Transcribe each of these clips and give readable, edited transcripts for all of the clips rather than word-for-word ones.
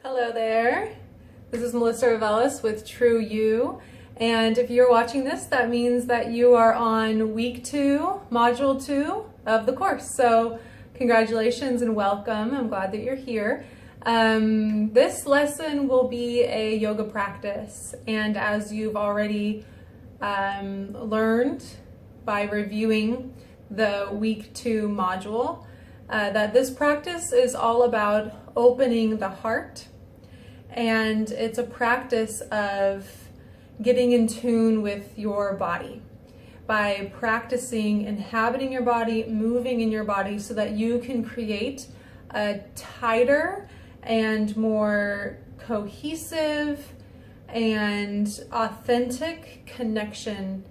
Hello there. This is Melissa Ravelis with True You. And if you're watching this, that means that you are on week 2, module 2 of the course. So congratulations and welcome. I'm glad that you're here. This lesson will be a yoga practice. And as you've already learned by reviewing the week 2 module, that this practice is all about opening the heart, and it's a practice of getting in tune with your body by practicing inhabiting your body, moving in your body so that you can create a tighter and more cohesive and authentic connection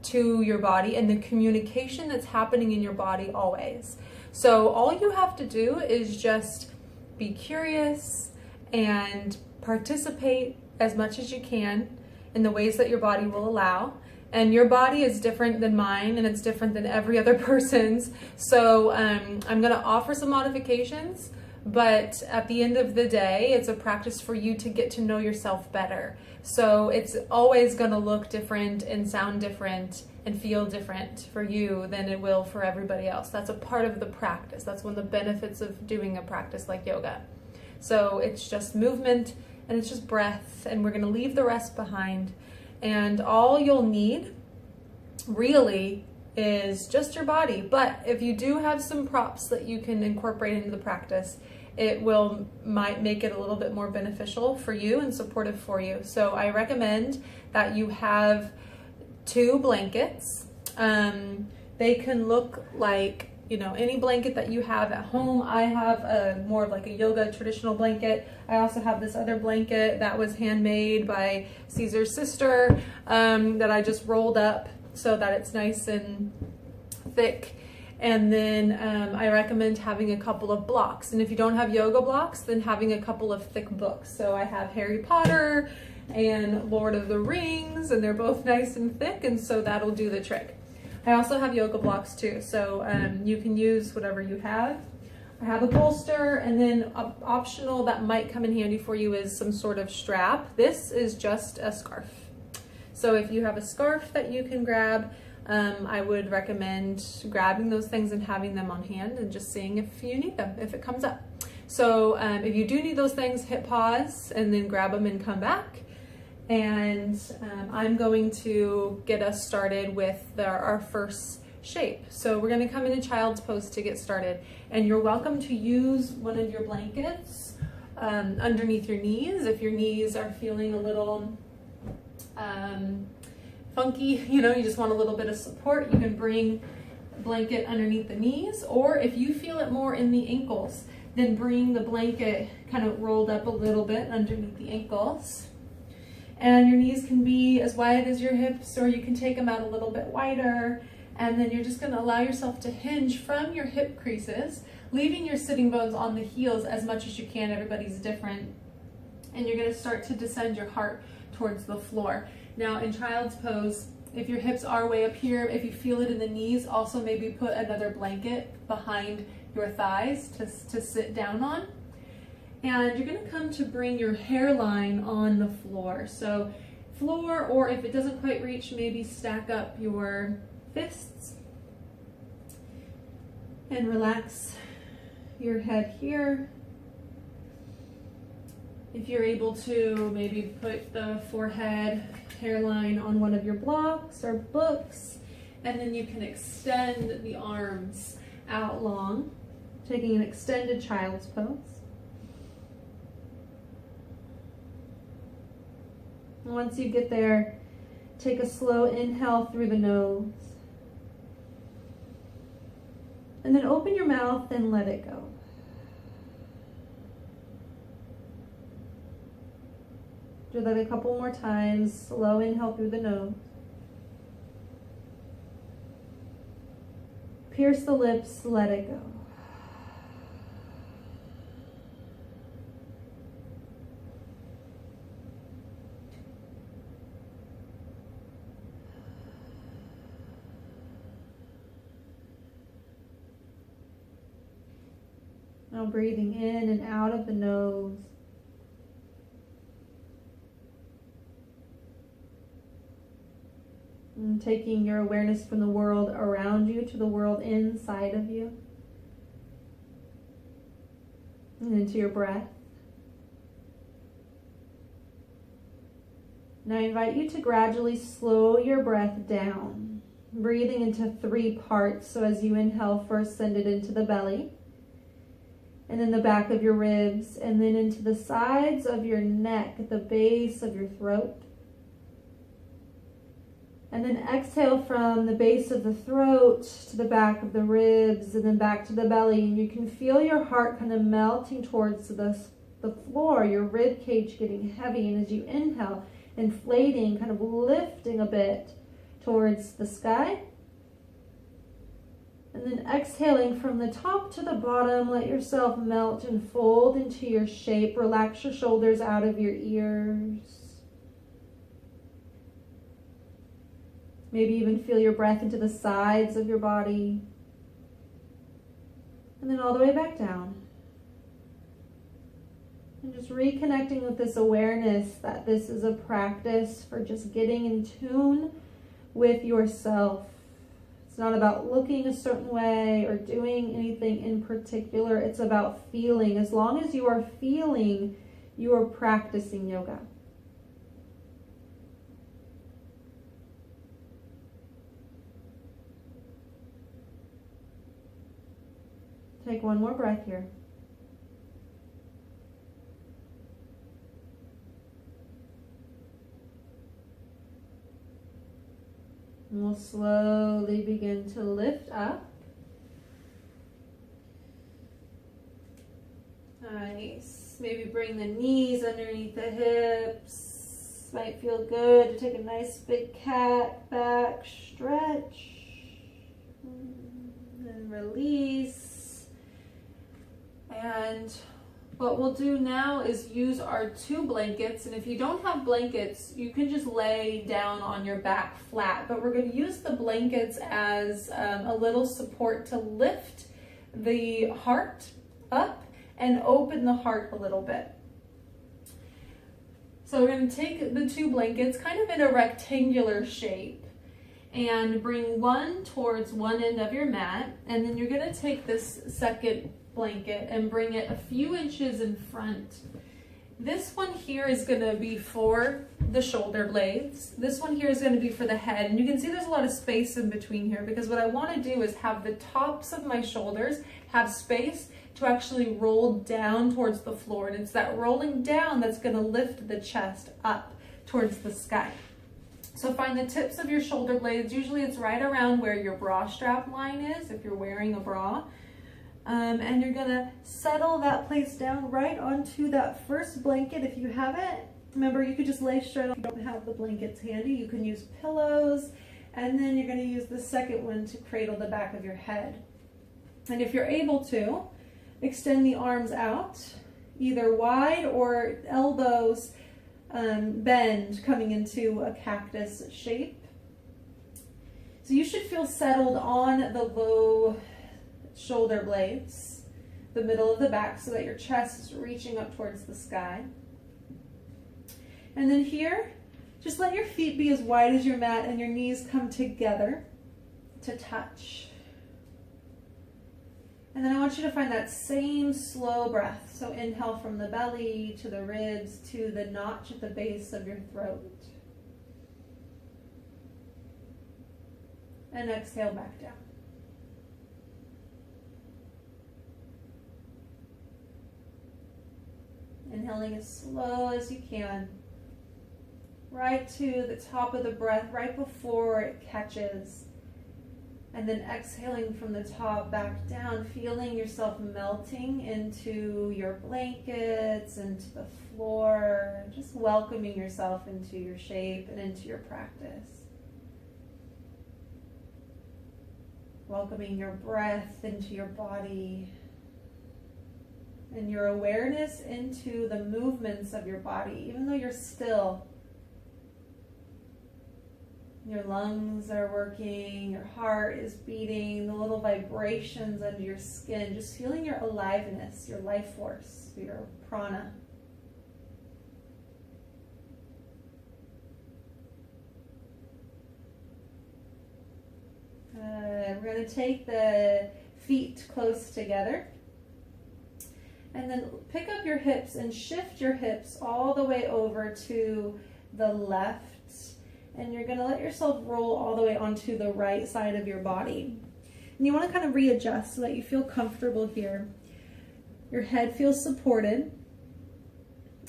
to your body and the communication that's happening in your body always. So all you have to do is just be curious and participate as much as you can in the ways that your body will allow. And your body is different than mine, and it's different than every other person's. So I'm going to offer some modifications, but at the end of the day, it's a practice for you to get to know yourself better. So it's always going to look different and sound different and feel different for you than it will for everybody else. That's a part of the practice. That's one of the benefits of doing a practice like yoga. So it's just movement and it's just breath, and we're going to leave the rest behind. And all you'll need really is just your body. But if you do have some props that you can incorporate into the practice, it might make it a little bit more beneficial for you and supportive for you. So I recommend that you have 2 blankets. They can look like, any blanket that you have at home. I have more of like a yoga traditional blanket. I also have this other blanket that was handmade by Caesar's sister that I just rolled up so that it's nice and thick. And then I recommend having a couple of blocks. And if you don't have yoga blocks, then having a couple of thick books. So I have Harry Potter and Lord of the Rings, and they're both nice and thick, and so that'll do the trick. I also have yoga blocks too, so you can use whatever you have. I have a bolster, and then optional that might come in handy for you is some sort of strap. This is just a scarf. So if you have a scarf that you can grab, I would recommend grabbing those things and having them on hand and just seeing if you need them, if it comes up. So if you do need those things, hit pause and then grab them and come back. And I'm going to get us started with our first shape. So we're going to come into child's pose to get started. And you're welcome to use one of your blankets underneath your knees. If your knees are feeling a little funky, you just want a little bit of support, you can bring a blanket underneath the knees. Or if you feel it more in the ankles, then bring the blanket kind of rolled up a little bit underneath the ankles. And your knees can be as wide as your hips, or you can take them out a little bit wider. And then you're just going to allow yourself to hinge from your hip creases, leaving your sitting bones on the heels as much as you can. Everybody's different. And you're going to start to descend your heart towards the floor. Now in child's pose, if your hips are way up here, if you feel it in the knees, also maybe put another blanket behind your thighs to sit down on. And you're going to come to bring your hairline on the floor. So floor, or if it doesn't quite reach, maybe stack up your fists and relax your head here. If you're able to, maybe put the forehead hairline on one of your blocks or books, and then you can extend the arms out long, taking an extended child's pose. Once you get there, take a slow inhale through the nose. And then open your mouth and let it go. Do that a couple more times. Slow inhale through the nose. Pierce the lips, let it go. Now breathing in and out of the nose. And taking your awareness from the world around you to the world inside of you. And into your breath. Now I invite you to gradually slow your breath down, breathing into 3 parts. So as you inhale, first send it into the belly, and then the back of your ribs, and then into the sides of your neck, at the base of your throat. And then exhale from the base of the throat to the back of the ribs, and then back to the belly. And you can feel your heart kind of melting towards the floor, your rib cage getting heavy. And as you inhale, inflating, kind of lifting a bit towards the sky. And then exhaling from the top to the bottom, let yourself melt and fold into your shape. Relax your shoulders out of your ears. Maybe even feel your breath into the sides of your body. And then all the way back down. And just reconnecting with this awareness that this is a practice for just getting in tune with yourself. It's not about looking a certain way or doing anything in particular. It's about feeling. As long as you are feeling, you are practicing yoga. Take one more breath here. And we'll slowly begin to lift up. Nice. Maybe bring the knees underneath the hips. Might feel good to take a nice big cat back stretch. And release. And what we'll do now is use our 2 blankets, and if you don't have blankets, you can just lay down on your back flat, but we're going to use the blankets as a little support to lift the heart up and open the heart a little bit. So we're going to take the 2 blankets kind of in a rectangular shape and bring one towards one end of your mat, and then you're going to take this second blanket and bring it a few inches in front. This one here is going to be for the shoulder blades. This one here is going to be for the head. And you can see there's a lot of space in between here, because what I want to do is have the tops of my shoulders have space to actually roll down towards the floor. And it's that rolling down that's going to lift the chest up towards the sky. So find the tips of your shoulder blades. Usually it's right around where your bra strap line is if you're wearing a bra. And you're gonna settle that place down right onto that first blanket. If you haven't, remember you could just lay straight on. If you don't have the blankets handy, you can use pillows. And then you're gonna use the second one to cradle the back of your head. And if you're able to, extend the arms out, either wide or elbows bend, coming into a cactus shape. So you should feel settled on the low shoulder blades, the middle of the back, so that your chest is reaching up towards the sky. And then here, just let your feet be as wide as your mat and your knees come together to touch. And then I want you to find that same slow breath. So inhale from the belly to the ribs to the notch at the base of your throat. And exhale back down. Inhaling as slow as you can, right to the top of the breath, right before it catches. And then exhaling from the top back down, feeling yourself melting into your blankets, into the floor, just welcoming yourself into your shape and into your practice. Welcoming your breath into your body. And your awareness into the movements of your body, even though you're still. Your lungs are working, your heart is beating, the little vibrations under your skin, just feeling your aliveness, your life force, your prana. Good. We're going to take the feet close together. And then pick up your hips and shift your hips all the way over to the left. And you're going to let yourself roll all the way onto the right side of your body. And you want to kind of readjust so that you feel comfortable here. Your head feels supported.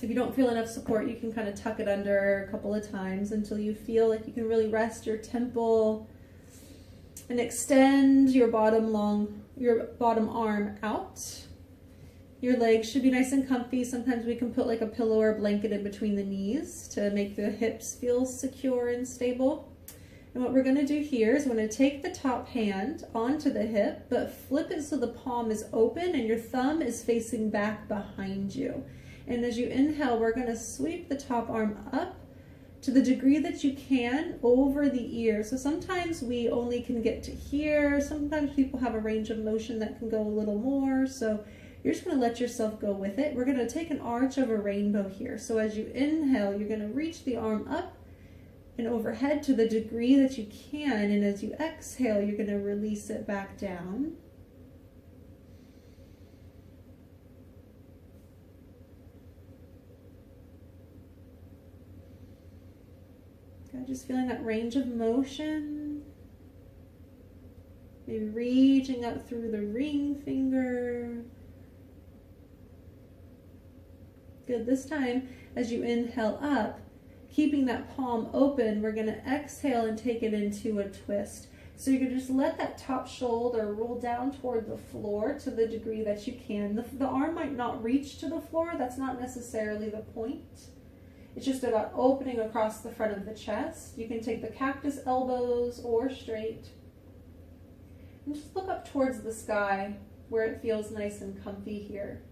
If you don't feel enough support, you can kind of tuck it under a couple of times until you feel like you can really rest your temple and extend your bottom arm out. Your legs should be nice and comfy. Sometimes we can put like a pillow or a blanket in between the knees to make the hips feel secure and stable. And what we're going to do here is we're going to take the top hand onto the hip, but flip it so the palm is open and your thumb is facing back behind you. And as you inhale, we're going to sweep the top arm up to the degree that you can over the ear. So sometimes we only can get to here. Sometimes people have a range of motion that can go a little more. So you're just going to let yourself go with it. We're going to take an arch of a rainbow here. So as you inhale, you're going to reach the arm up and overhead to the degree that you can. And as you exhale, you're going to release it back down. Okay, just feeling that range of motion. Maybe reaching up through the ring finger. Good. This time, as you inhale up, keeping that palm open, we're going to exhale and take it into a twist. So you can just let that top shoulder roll down toward the floor to the degree that you can. The arm might not reach to the floor. That's not necessarily the point. It's just about opening across the front of the chest. You can take the cactus elbows or straight. And just look up towards the sky where it feels nice and comfy here.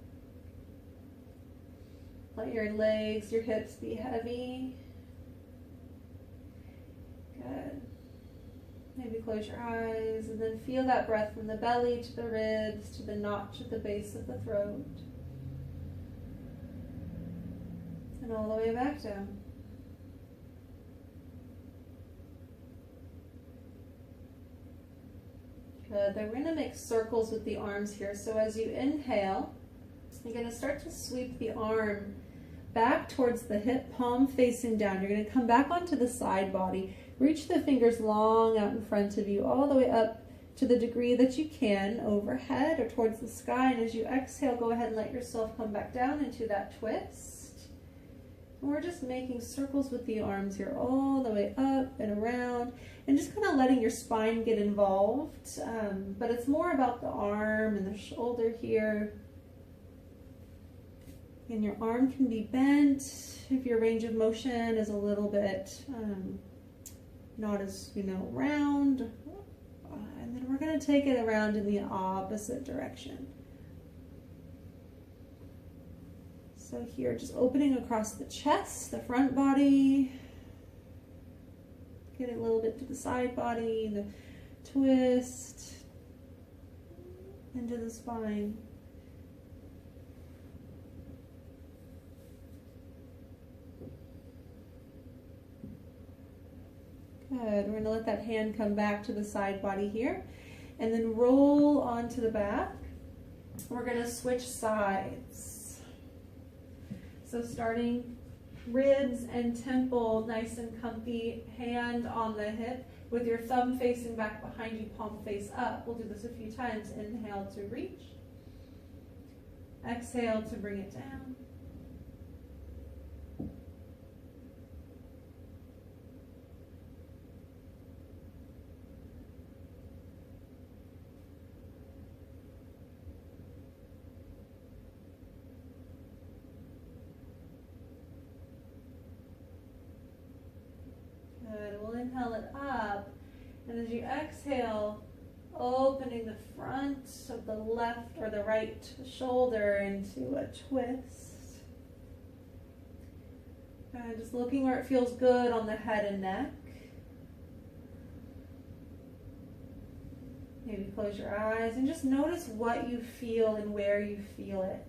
Let your legs, your hips be heavy. Good. Maybe close your eyes and then feel that breath from the belly to the ribs to the notch at the base of the throat. And all the way back down. Good. Then we're going to make circles with the arms here. So as you inhale, you're going to start to sweep the arm back towards the hip, palm facing down. You're going to come back onto the side body. Reach the fingers long out in front of you, all the way up to the degree that you can, overhead or towards the sky. And as you exhale, go ahead and let yourself come back down into that twist. And we're just making circles with the arms here, all the way up and around, and just kind of letting your spine get involved. But it's more about the arm and the shoulder here. And your arm can be bent if your range of motion is a little bit not as, round. And then we're going to take it around in the opposite direction. So here, just opening across the chest, the front body. Getting a little bit to the side body, the twist into the spine. Good. We're going to let that hand come back to the side body here and then roll onto the back. We're going to switch sides. So starting ribs and temple nice and comfy, hand on the hip with your thumb facing back behind you, palm face up. We'll do this a few times. Inhale to reach. Exhale to bring it down. Good. We'll inhale it up, and as you exhale, opening the front of the left or the right shoulder into a twist. And just looking where it feels good on the head and neck. Maybe close your eyes and just notice what you feel and where you feel it.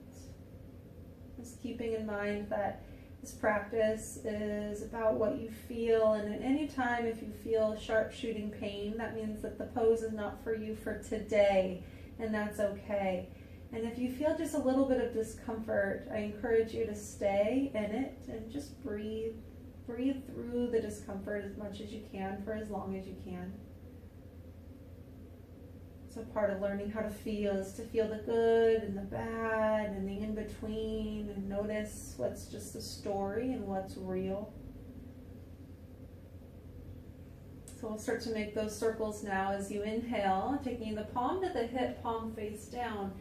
Just keeping in mind that This practice is about what you feel, and at any time if you feel sharp shooting pain, that means that the pose is not for you for today, and that's okay. And if you feel just a little bit of discomfort, I encourage you to stay in it and just breathe. Breathe through the discomfort as much as you can for as long as you can. So part of learning how to feel is to feel the good and the bad and the in-between, and notice what's just a story and what's real. So we'll start to make those circles now as you inhale, taking the palm to the hip, palm face down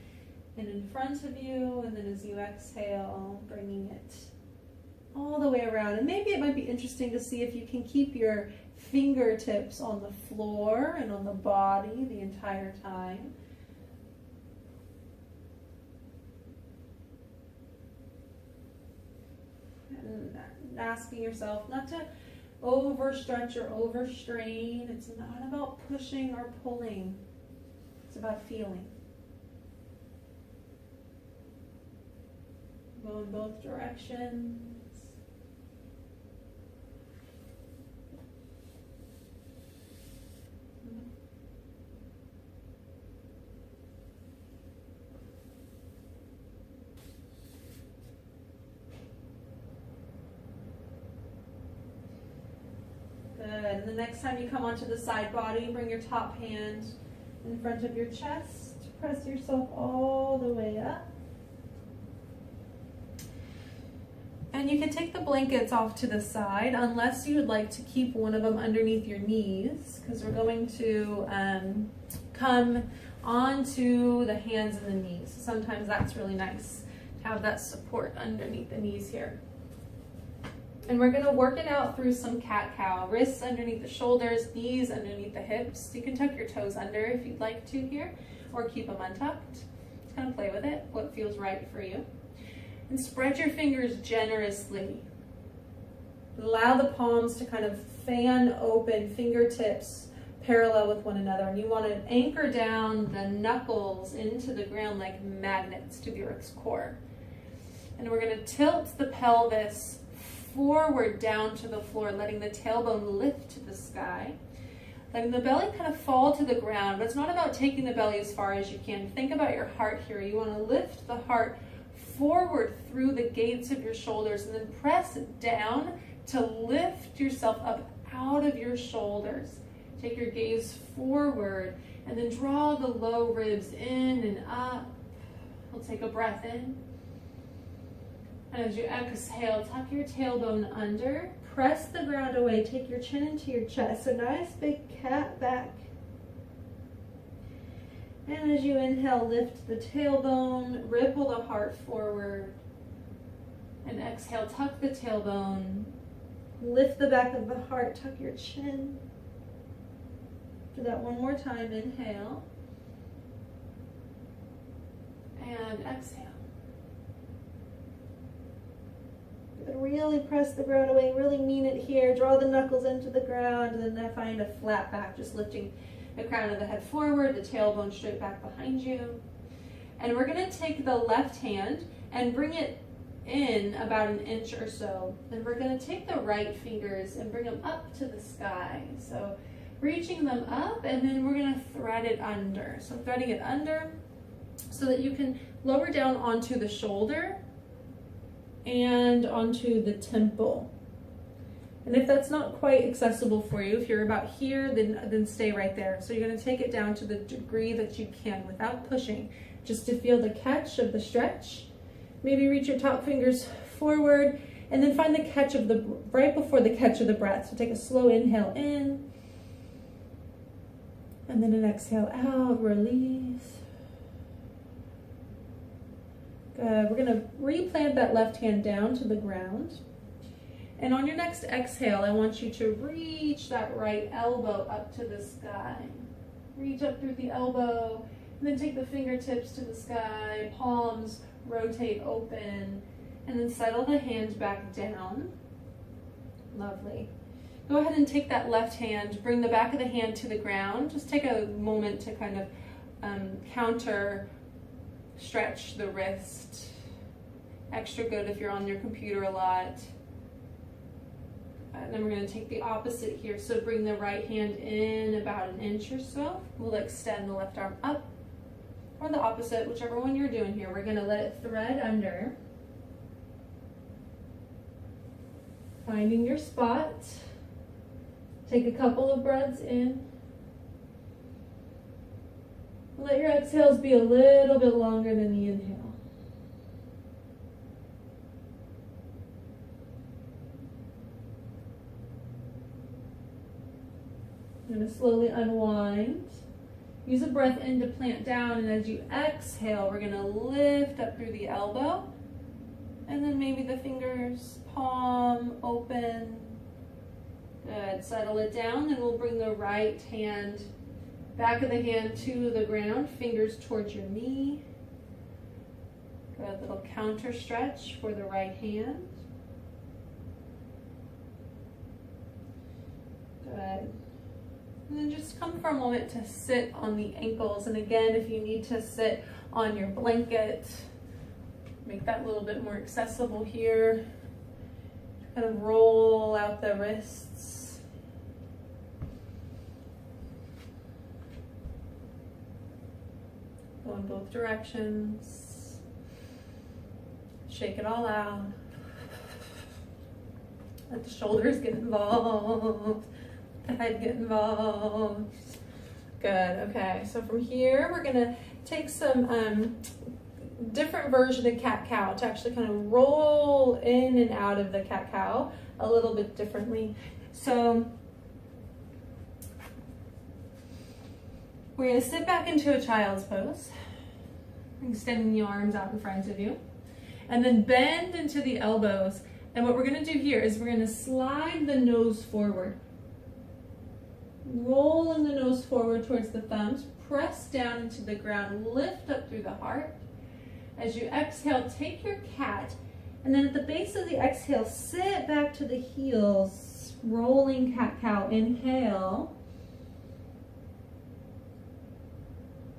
and in front of you, and then as you exhale, bringing it all the way around. And maybe it might be interesting to see if you can keep your fingertips on the floor and on the body the entire time. And asking yourself not to overstretch or overstrain. It's not about pushing or pulling. It's about feeling. Go in both directions. Good. And the next time you come onto the side body, bring your top hand in front of your chest. Press yourself all the way up. And you can take the blankets off to the side unless you would like to keep one of them underneath your knees, because we're going to come onto the hands and the knees. Sometimes that's really nice to have that support underneath the knees here. And we're going to work it out through some cat-cow. Wrists underneath the shoulders, knees underneath the hips. You can tuck your toes under if you'd like to here, or keep them untucked. Just kind of play with it, what feels right for you. And spread your fingers generously. Allow the palms to kind of fan open, fingertips parallel with one another. And you want to anchor down the knuckles into the ground like magnets to the earth's core. And we're going to tilt the pelvis forward down to the floor, letting the tailbone lift to the sky. Letting the belly kind of fall to the ground, but it's not about taking the belly as far as you can. Think about your heart here. You want to lift the heart forward through the gates of your shoulders, and then press down to lift yourself up out of your shoulders. Take your gaze forward and then draw the low ribs in and up. We'll take a breath in. And as you exhale, tuck your tailbone under, press the ground away, take your chin into your chest. A nice big cat back. And as you inhale, lift the tailbone, ripple the heart forward. And exhale, tuck the tailbone, lift the back of the heart, tuck your chin. Do that one more time, inhale. And exhale. Really press the ground away, really mean it here. Draw the knuckles into the ground, and then find a flat back, just lifting the crown of the head forward, the tailbone straight back behind you. And we're going to take the left hand and bring it in about an inch or so. And we're going to take the right fingers and bring them up to the sky. So reaching them up, and then we're going to thread it under. So threading it under so that you can lower down onto the shoulder and onto the temple. And if that's not quite accessible for you, if you're about here, then stay right there. So you're going to take it down to the degree that you can without pushing, just to feel the catch of the stretch. Maybe reach your top fingers forward, and then find the catch of the, right before the catch of the breath. So take a slow inhale in, and then an exhale out, release. Good. We're going to replant that left hand down to the ground. And on your next exhale, I want you to reach that right elbow up to the sky. Reach up through the elbow, and then take the fingertips to the sky, palms rotate open, and then settle the hand back down. Lovely. Go ahead and take that left hand, bring the back of the hand to the ground. Just take a moment to kind of counter stretch the wrist. Extra good if you're on your computer a lot. And then we're going to take the opposite here. So bring the right hand in about an inch or so. We'll extend the left arm up, or the opposite, whichever one you're doing here. We're going to let it thread under. Finding your spot. Take a couple of breaths in. Let your exhales be a little bit longer than the inhale. I'm going to slowly unwind. Use a breath in to plant down, and as you exhale, we're going to lift up through the elbow, and then maybe the fingers, palm, open. Good. Settle it down, and we'll bring the right hand, back of the hand to the ground, fingers towards your knee. Good. Little counter stretch for the right hand. Good. And then just come for a moment to sit on the ankles. And again, if you need to sit on your blanket, make that a little bit more accessible here. Kind of roll out the wrists. Go in both directions. Shake it all out. Let the shoulders get involved. The head get involved. Good. Okay, so from here we're gonna take some different version of cat-cow to actually kind of roll in and out of the cat-cow a little bit differently. So we're gonna sit back into a child's pose, extending the arms out in front of you, and then bend into the elbows. And what we're gonna do here is we're gonna slide the nose forward. Rolling the nose forward towards the thumbs, press down into the ground, lift up through the heart. As you exhale, take your cat, and then at the base of the exhale, sit back to the heels, rolling cat-cow. Inhale.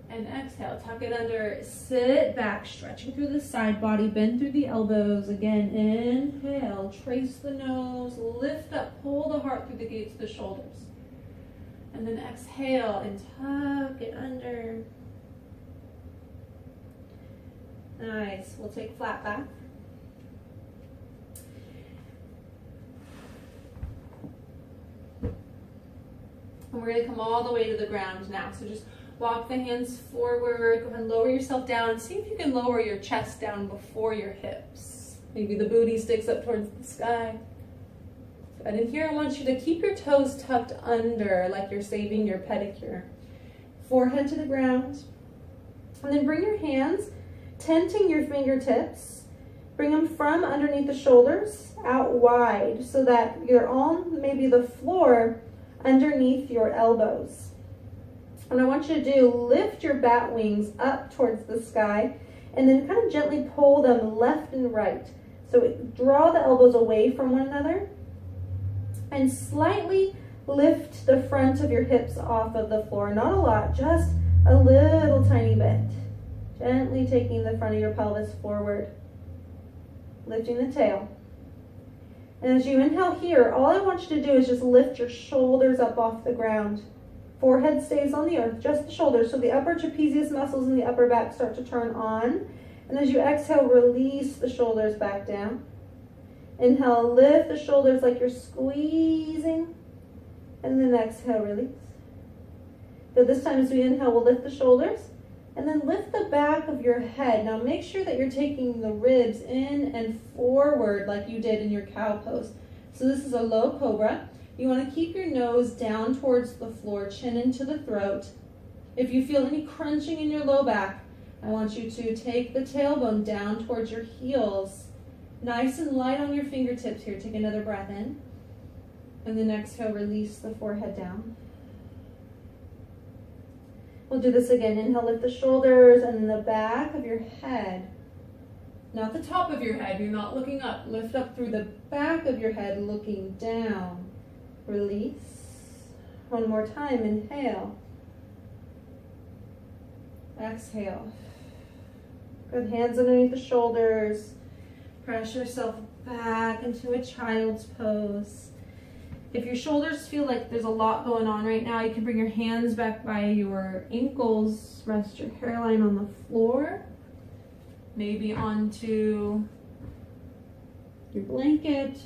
And exhale, tuck it under, sit back, stretching through the side body, bend through the elbows. Again, inhale, trace the nose, lift up, pull the heart through the gates of the shoulders. And then exhale and tuck it under. Nice. We'll take flat back. And we're going to come all the way to the ground now. So just walk the hands forward. Go ahead and lower yourself down. And see if you can lower your chest down before your hips. Maybe the booty sticks up towards the sky. And in here, I want you to keep your toes tucked under like you're saving your pedicure. Forehead to the ground. And then bring your hands, tenting your fingertips. Bring them from underneath the shoulders out wide so that you're on maybe the floor underneath your elbows. And I want you to lift your bat wings up towards the sky and then kind of gently pull them left and right. So draw the elbows away from one another. And slightly lift the front of your hips off of the floor. Not a lot, just a little tiny bit. Gently taking the front of your pelvis forward. Lifting the tail. And as you inhale here, all I want you to do is just lift your shoulders up off the ground. Forehead stays on the earth, just the shoulders. So the upper trapezius muscles in the upper back start to turn on. And as you exhale, release the shoulders back down. Inhale, lift the shoulders like you're squeezing. And then exhale, release. So this time as we inhale, we'll lift the shoulders. And then lift the back of your head. Now make sure that you're taking the ribs in and forward like you did in your cow pose. So this is a low cobra. You want to keep your nose down towards the floor, chin into the throat. If you feel any crunching in your low back, I want you to take the tailbone down towards your heels. Nice and light on your fingertips here. Take another breath in. And then exhale, release the forehead down. We'll do this again. Inhale, lift the shoulders and then the back of your head. Not the top of your head. You're not looking up. Lift up through the back of your head, looking down. Release. One more time. Inhale. Exhale. Good. Hands underneath the shoulders. Press yourself back into a child's pose. If your shoulders feel like there's a lot going on right now, you can bring your hands back by your ankles, rest your hairline on the floor, maybe onto your blanket.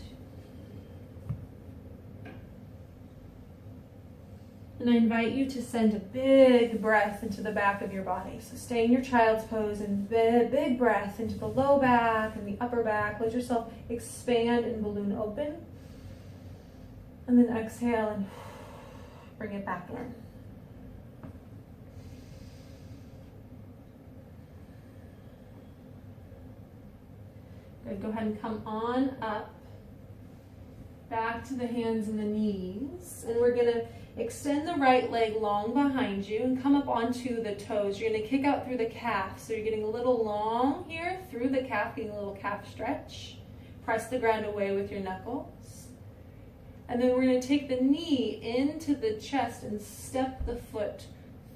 And I invite you to send a big breath into the back of your body. So stay in your child's pose and big breath into the low back and the upper back. Let yourself expand and balloon open. And then exhale and bring it back in. Good, go ahead and come on up. Back to the hands and the knees. And we're gonna extend the right leg long behind you and come up onto the toes. You're gonna kick out through the calf. So you're getting a little long here through the calf, getting a little calf stretch. Press the ground away with your knuckles. And then we're gonna take the knee into the chest and step the foot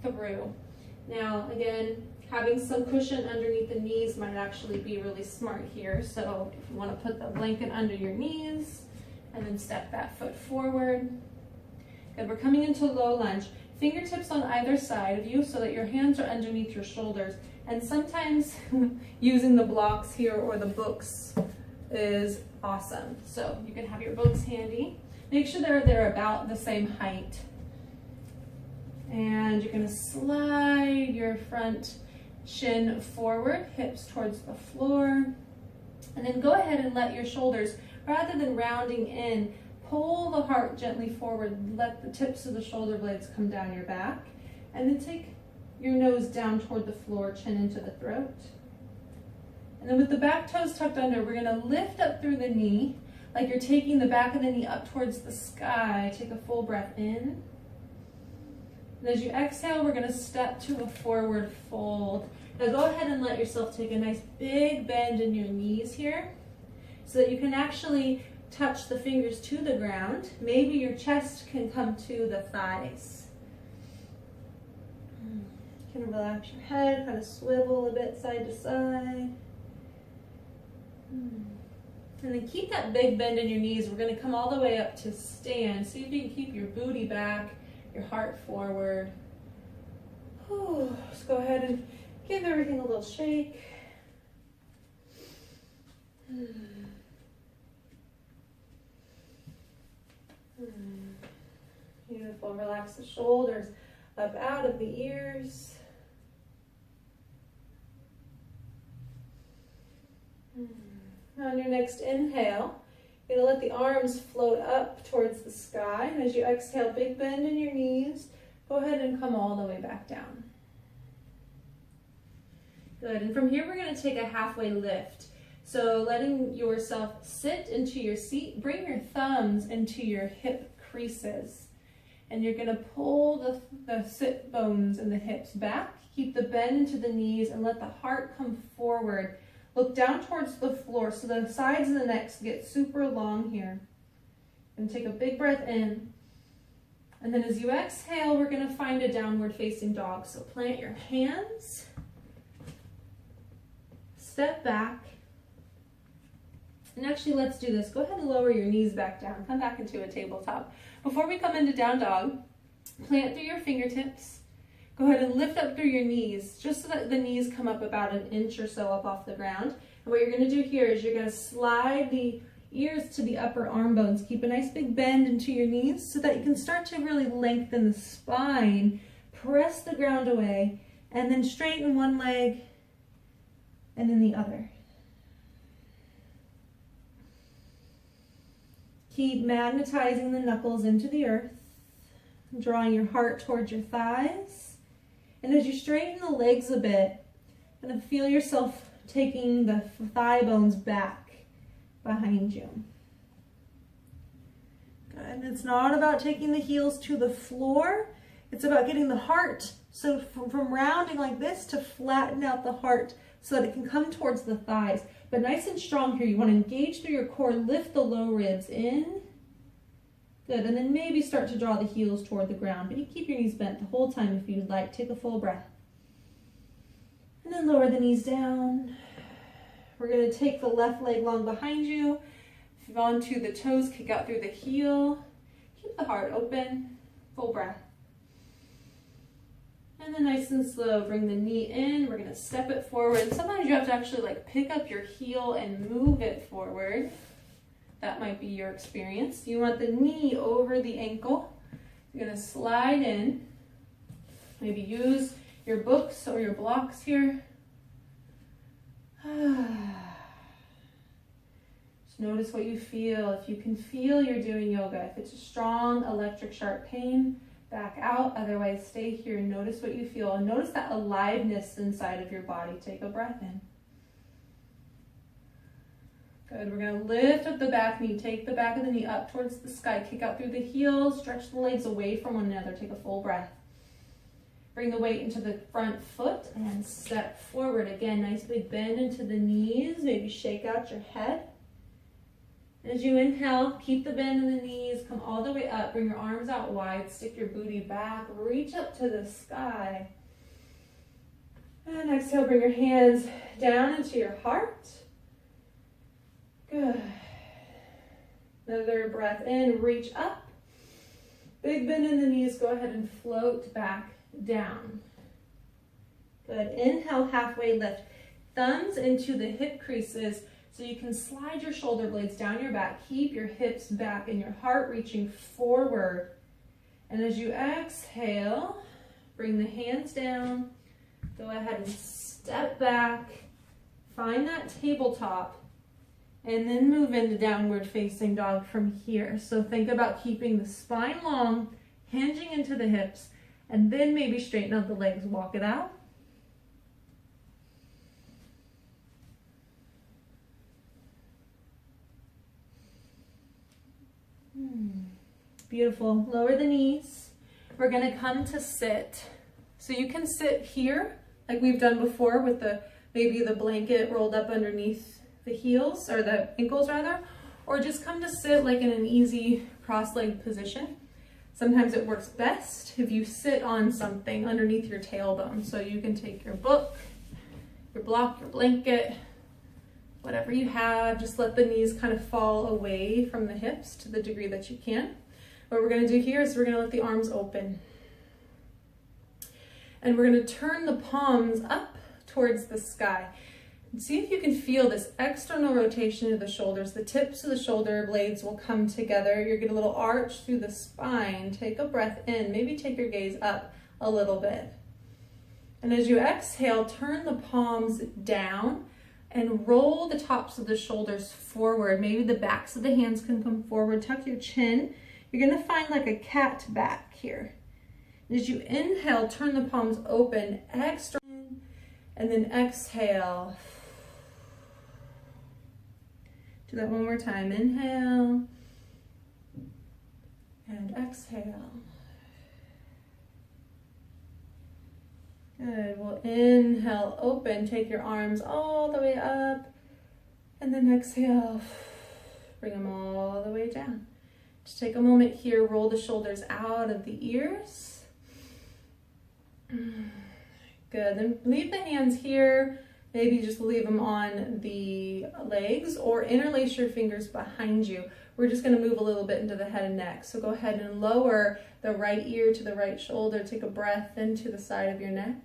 through. Now, again, having some cushion underneath the knees might actually be really smart here. So if you wanna put the blanket under your knees and then step that foot forward. Good, we're coming into low lunge. Fingertips on either side of you so that your hands are underneath your shoulders. And sometimes using the blocks here or the books is awesome. So you can have your books handy. Make sure they're about the same height. And you're gonna slide your front shin forward, hips towards the floor. And then go ahead and let your shoulders, rather than rounding in, pull the heart gently forward, let the tips of the shoulder blades come down your back, and then take your nose down toward the floor, chin into the throat. And then with the back toes tucked under, we're gonna lift up through the knee, like you're taking the back of the knee up towards the sky. Take a full breath in. And as you exhale, we're gonna step to a forward fold. Now go ahead and let yourself take a nice big bend in your knees here, so that you can actually touch the fingers to the ground. Maybe your chest can come to the thighs. You can relax your head, kind of swivel a bit side to side. And then keep that big bend in your knees. We're gonna come all the way up to stand. See if you can keep your booty back, your heart forward. Let's go ahead and give everything a little shake. Beautiful. Relax the shoulders up out of the ears. Now on your next inhale, you're going to let the arms float up towards the sky. And as you exhale, big bend in your knees. Go ahead and come all the way back down. Good. And from here, we're going to take a halfway lift. So letting yourself sit into your seat, bring your thumbs into your hip creases. And you're going to pull the sit bones and the hips back. Keep the bend into the knees and let the heart come forward. Look down towards the floor so the sides of the necks get super long here. And take a big breath in. And then as you exhale, we're going to find a downward facing dog. So plant your hands. Step back. And actually, let's do this. Go ahead and lower your knees back down. Come back into a tabletop. Before we come into down dog, plant through your fingertips. Go ahead and lift up through your knees, just so that the knees come up about an inch or so up off the ground. And what you're going to do here is you're going to slide the ears to the upper arm bones. Keep a nice big bend into your knees so that you can start to really lengthen the spine. Press the ground away, and then straighten one leg and then the other. Keep magnetizing the knuckles into the earth, drawing your heart towards your thighs. And as you straighten the legs a bit, you're going to feel yourself taking the thigh bones back behind you. Good. And it's not about taking the heels to the floor. It's about getting the heart, so from rounding like this, to flatten out the heart so that it can come towards the thighs. But nice and strong here. You want to engage through your core, lift the low ribs in. Good, and then maybe start to draw the heels toward the ground, but you keep your knees bent the whole time if you'd like. Take a full breath. And then lower the knees down. We're going to take the left leg long behind you, onto the toes, kick out through the heel. Keep the heart open, full breath. And then nice and slow, bring the knee in. We're going to step it forward. Sometimes you have to actually like pick up your heel and move it forward. That might be your experience. You want the knee over the ankle. You're going to slide in. Maybe use your books or your blocks here. Just notice what you feel. If you can feel you're doing yoga, if it's a strong electric sharp pain, back out. Otherwise, stay here and notice what you feel. And notice that aliveness inside of your body. Take a breath in. Good. We're going to lift up the back knee. Take the back of the knee up towards the sky. Kick out through the heels. Stretch the legs away from one another. Take a full breath. Bring the weight into the front foot and step forward. Again, nice big bend into the knees. Maybe shake out your head. As you inhale, keep the bend in the knees. Come all the way up. Bring your arms out wide. Stick your booty back. Reach up to the sky. And exhale, bring your hands down into your heart. Good. Another breath in. Reach up. Big bend in the knees. Go ahead and float back down. Good. Inhale, halfway lift. Thumbs into the hip creases so you can slide your shoulder blades down your back. Keep your hips back and your heart reaching forward. And as you exhale, bring the hands down. Go ahead and step back. Find that tabletop. And then move into downward facing dog from here. So think about keeping the spine long, hinging into the hips, and then maybe straighten out the legs, walk it out. Beautiful. Lower the knees. We're going to come to sit. So you can sit here like we've done before with maybe the blanket rolled up underneath the heels, or the ankles rather, or just come to sit like in an easy cross-legged position. Sometimes it works best if you sit on something underneath your tailbone. So you can take your book, your block, your blanket, whatever you have. Just let the knees kind of fall away from the hips to the degree that you can. What we're going to do here is we're going to let the arms open. And we're going to turn the palms up towards the sky. See if you can feel this external rotation of the shoulders. The tips of the shoulder blades will come together. You're going to get a little arch through the spine. Take a breath in. Maybe take your gaze up a little bit. And as you exhale, turn the palms down and roll the tops of the shoulders forward. Maybe the backs of the hands can come forward. Tuck your chin. You're going to find like a cat back here. And as you inhale, turn the palms open. Extra. And then exhale. Do that one more time. Inhale and exhale. Good. We'll inhale, open. Take your arms all the way up. And then exhale. Bring them all the way down. Just take a moment here. Roll the shoulders out of the ears. Good. Then leave the hands here. Maybe just leave them on the legs or interlace your fingers behind you. We're just going to move a little bit into the head and neck. So go ahead and lower the right ear to the right shoulder. Take a breath into the side of your neck.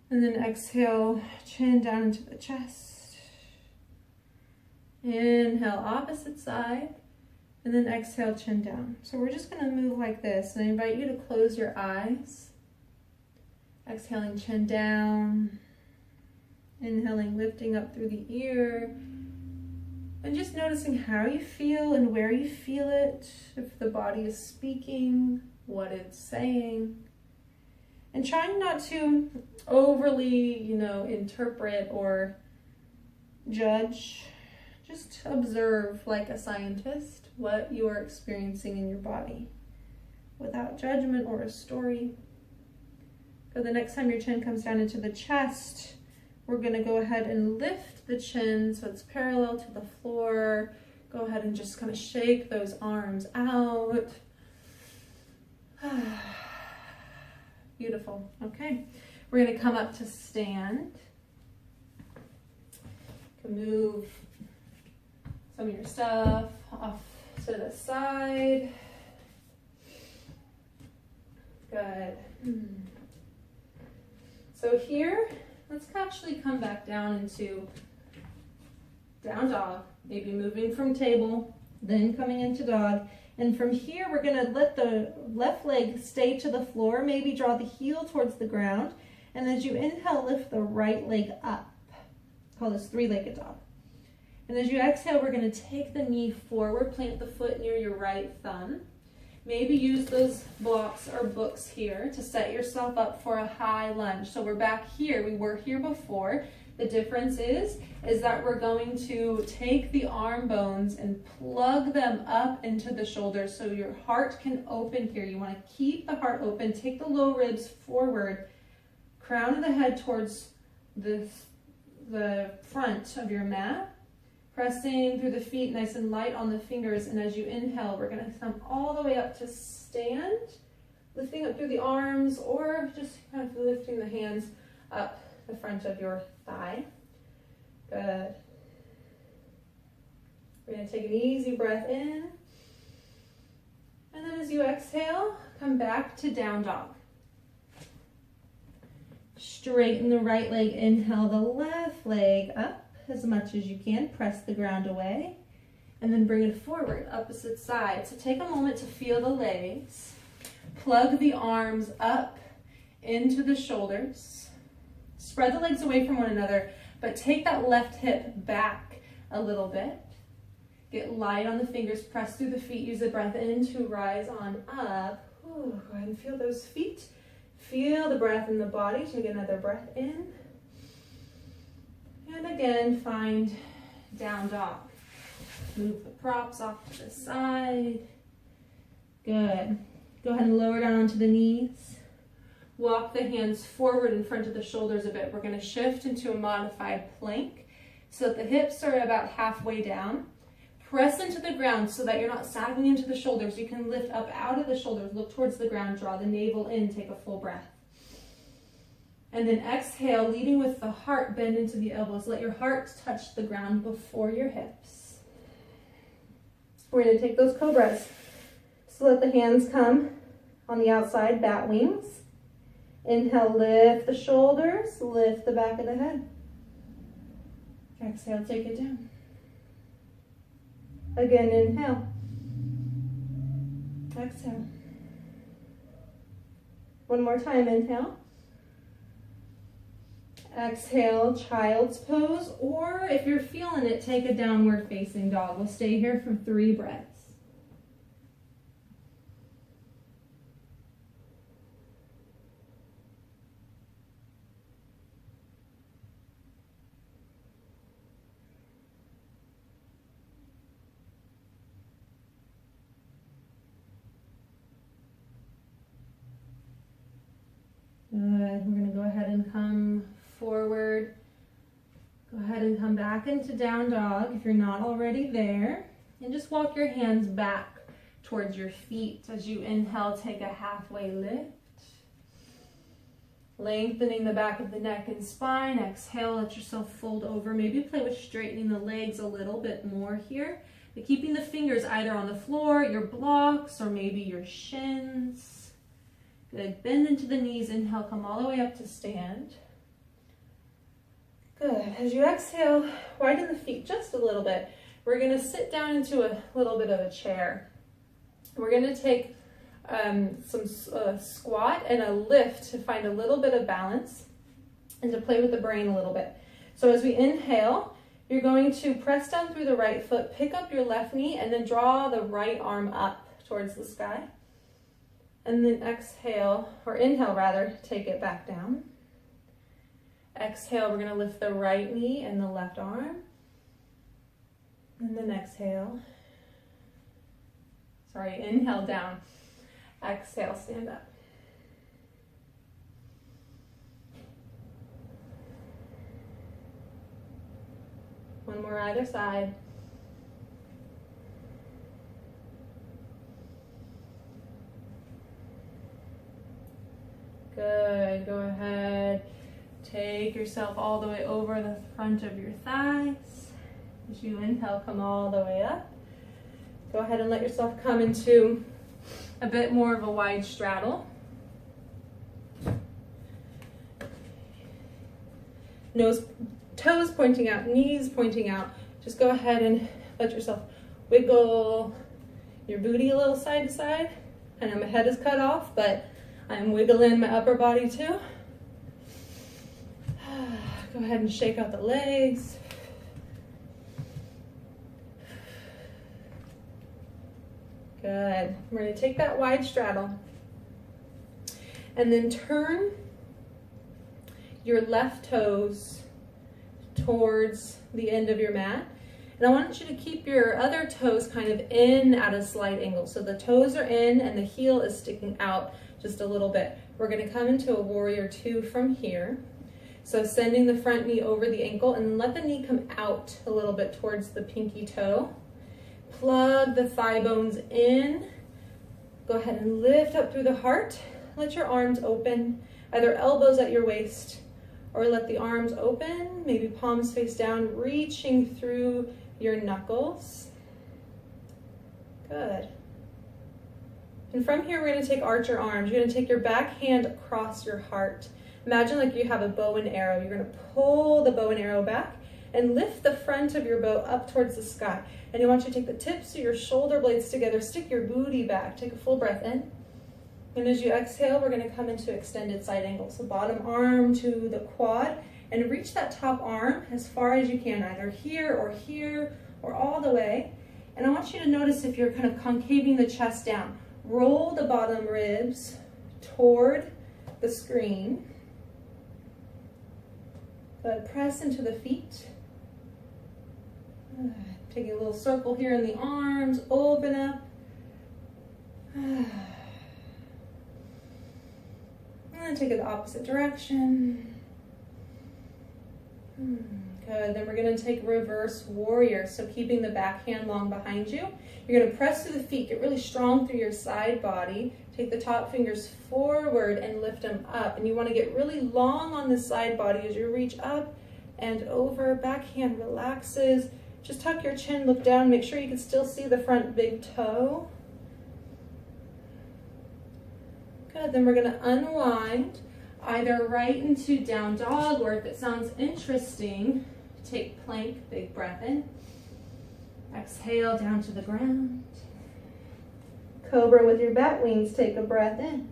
And then exhale, chin down into the chest. Inhale, opposite side. And then exhale, chin down. So we're just going to move like this. And I invite you to close your eyes. Exhaling, chin down. Inhaling, lifting up through the ear. And just noticing how you feel and where you feel it. If the body is speaking, what it's saying. And trying not to overly, interpret or judge. Just observe like a scientist what you are experiencing in your body. Without judgment or a story. So the next time your chin comes down into the chest, we're going to go ahead and lift the chin so it's parallel to the floor. Go ahead and just kind of shake those arms out. Beautiful. Okay. We're going to come up to stand. You can move some of your stuff off to the side. Good. So here, let's actually come back down into down dog, maybe moving from table, then coming into dog. And from here, we're gonna let the left leg stay to the floor, maybe draw the heel towards the ground. And as you inhale, lift the right leg up. Call this three-legged dog. And as you exhale, we're gonna take the knee forward, plant the foot near your right thumb. Maybe use those blocks or books here to set yourself up for a high lunge. So we're back here, we were here before. The difference is that we're going to take the arm bones and plug them up into the shoulders so your heart can open here. You want to keep the heart open, take the low ribs forward, crown of the head towards the front of your mat. Pressing through the feet nice and light on the fingers, and as you inhale, we're going to come all the way up to stand, lifting up through the arms or just kind of lifting the hands up the front of your thigh. Good. We're going to take an easy breath in, and then as you exhale, come back to down dog. Straighten the right leg, inhale the left leg up as much as you can, press the ground away, and then bring it forward, opposite side. So take a moment to feel the legs, plug the arms up into the shoulders, spread the legs away from one another, but take that left hip back a little bit. Get light on the fingers, press through the feet, use the breath in to rise on up. Ooh, go ahead and feel those feet. Feel the breath in the body. Take another breath in. And again, find down dog. Move the props off to the side. Good. Go ahead and lower down onto the knees. Walk the hands forward in front of the shoulders a bit. We're going to shift into a modified plank so that the hips are about halfway down. Press into the ground so that you're not sagging into the shoulders. You can lift up out of the shoulders, look towards the ground, draw the navel in, take a full breath. And then exhale, leading with the heart, bend into the elbows. Let your heart touch the ground before your hips. We're going to take those cobras. So let the hands come on the outside, bat wings. Inhale, lift the shoulders, lift the back of the head. Exhale, take it down. Again, inhale. Exhale. One more time, inhale. Exhale, child's pose, or if you're feeling it, take a downward facing dog. We'll stay here for 3 breaths. Good. We're going to go ahead and come forward. Go ahead and come back into down dog if you're not already there. And just walk your hands back towards your feet. As you inhale, take a halfway lift. Lengthening the back of the neck and spine. Exhale, let yourself fold over. Maybe play with straightening the legs a little bit more here. But keeping the fingers either on the floor, your blocks, or maybe your shins. Good. Bend into the knees. Inhale, come all the way up to stand. Good. As you exhale, widen the feet just a little bit. We're going to sit down into a little bit of a chair. We're going to take some squat and a lift to find a little bit of balance and to play with the brain a little bit. So as we inhale, you're going to press down through the right foot, pick up your left knee, and then draw the right arm up towards the sky. And then exhale, or inhale rather, take it back down. Exhale, we're going to lift the right knee and the left arm. And then exhale. Sorry, inhale down. Exhale, stand up. One more either side. Good. Go ahead. Take yourself all the way over the front of your thighs. As you inhale, come all the way up. Go ahead and let yourself come into a bit more of a wide straddle. Toes pointing out, knees pointing out. Just go ahead and let yourself wiggle your booty a little side to side. I know my head is cut off, but I'm wiggling my upper body too. Go ahead and shake out the legs. Good. We're going to take that wide straddle and then turn your left toes towards the end of your mat. And I want you to keep your other toes kind of in at a slight angle. So the toes are in and the heel is sticking out just a little bit. We're going to come into a warrior two from here. So sending the front knee over the ankle and let the knee come out a little bit towards the pinky toe. Plug the thigh bones in. Go ahead and lift up through the heart. Let your arms open, either elbows at your waist or let the arms open, maybe palms face down, reaching through your knuckles. Good. And from here, we're going to take archer arms. You're going to take your back hand across your heart. Imagine like you have a bow and arrow. You're going to pull the bow and arrow back and lift the front of your bow up towards the sky. And I want you to take the tips of your shoulder blades together, stick your booty back, take a full breath in. And as you exhale, we're going to come into extended side angle. So bottom arm to the quad and reach that top arm as far as you can, either here or all the way. And I want you to notice if you're kind of concaving the chest down. Roll the bottom ribs toward the screen. Press into the feet. Taking a little circle here in the arms, open up. And then take it the opposite direction. Good, then we're gonna take reverse warrior. So keeping the back hand long behind you. You're gonna press through the feet, get really strong through your side body. Take the top fingers forward and lift them up. And you wanna get really long on the side body as you reach up and over. Back hand relaxes. Just tuck your chin, look down, make sure you can still see the front big toe. Good, then we're gonna unwind either right into down dog, or if it sounds interesting, take plank, big breath in. Exhale down to the ground. Cobra with your bat wings, take a breath in.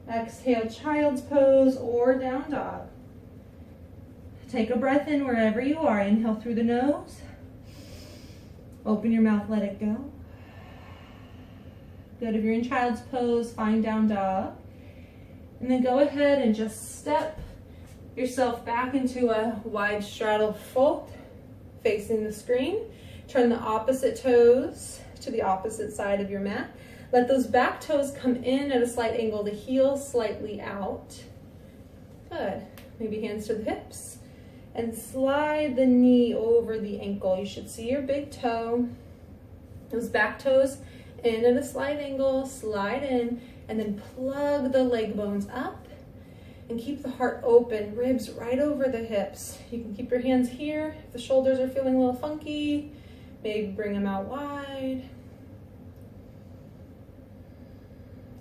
Exhale, child's pose or down dog. Take a breath in wherever you are. Inhale through the nose. Open your mouth, let it go. Good, if you're in child's pose, find down dog. And then go ahead and just step yourself back into a wide straddle fold, facing the screen. Turn the opposite toes to the opposite side of your mat. Let those back toes come in at a slight angle, the heel slightly out. Good, maybe hands to the hips. And slide the knee over the ankle. You should see your big toe. Those back toes in at a slight angle, slide in, and then plug the leg bones up and keep the heart open, ribs right over the hips. You can keep your hands here. If the shoulders are feeling a little funky, maybe bring them out wide.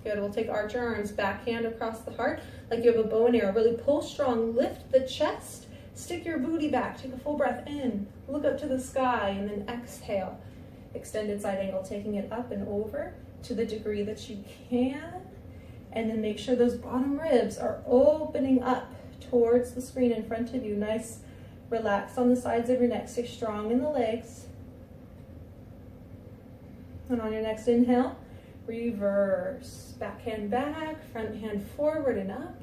Good, we'll take archer arms, back hand across the heart, like you have a bow and arrow. Really pull strong, lift the chest, stick your booty back, take a full breath in, look up to the sky, and then exhale. Extended side angle, taking it up and over to the degree that you can. And then make sure those bottom ribs are opening up towards the screen in front of you. Nice, relax on the sides of your neck, stay strong in the legs. And on your next inhale, reverse. Back hand back, front hand forward and up.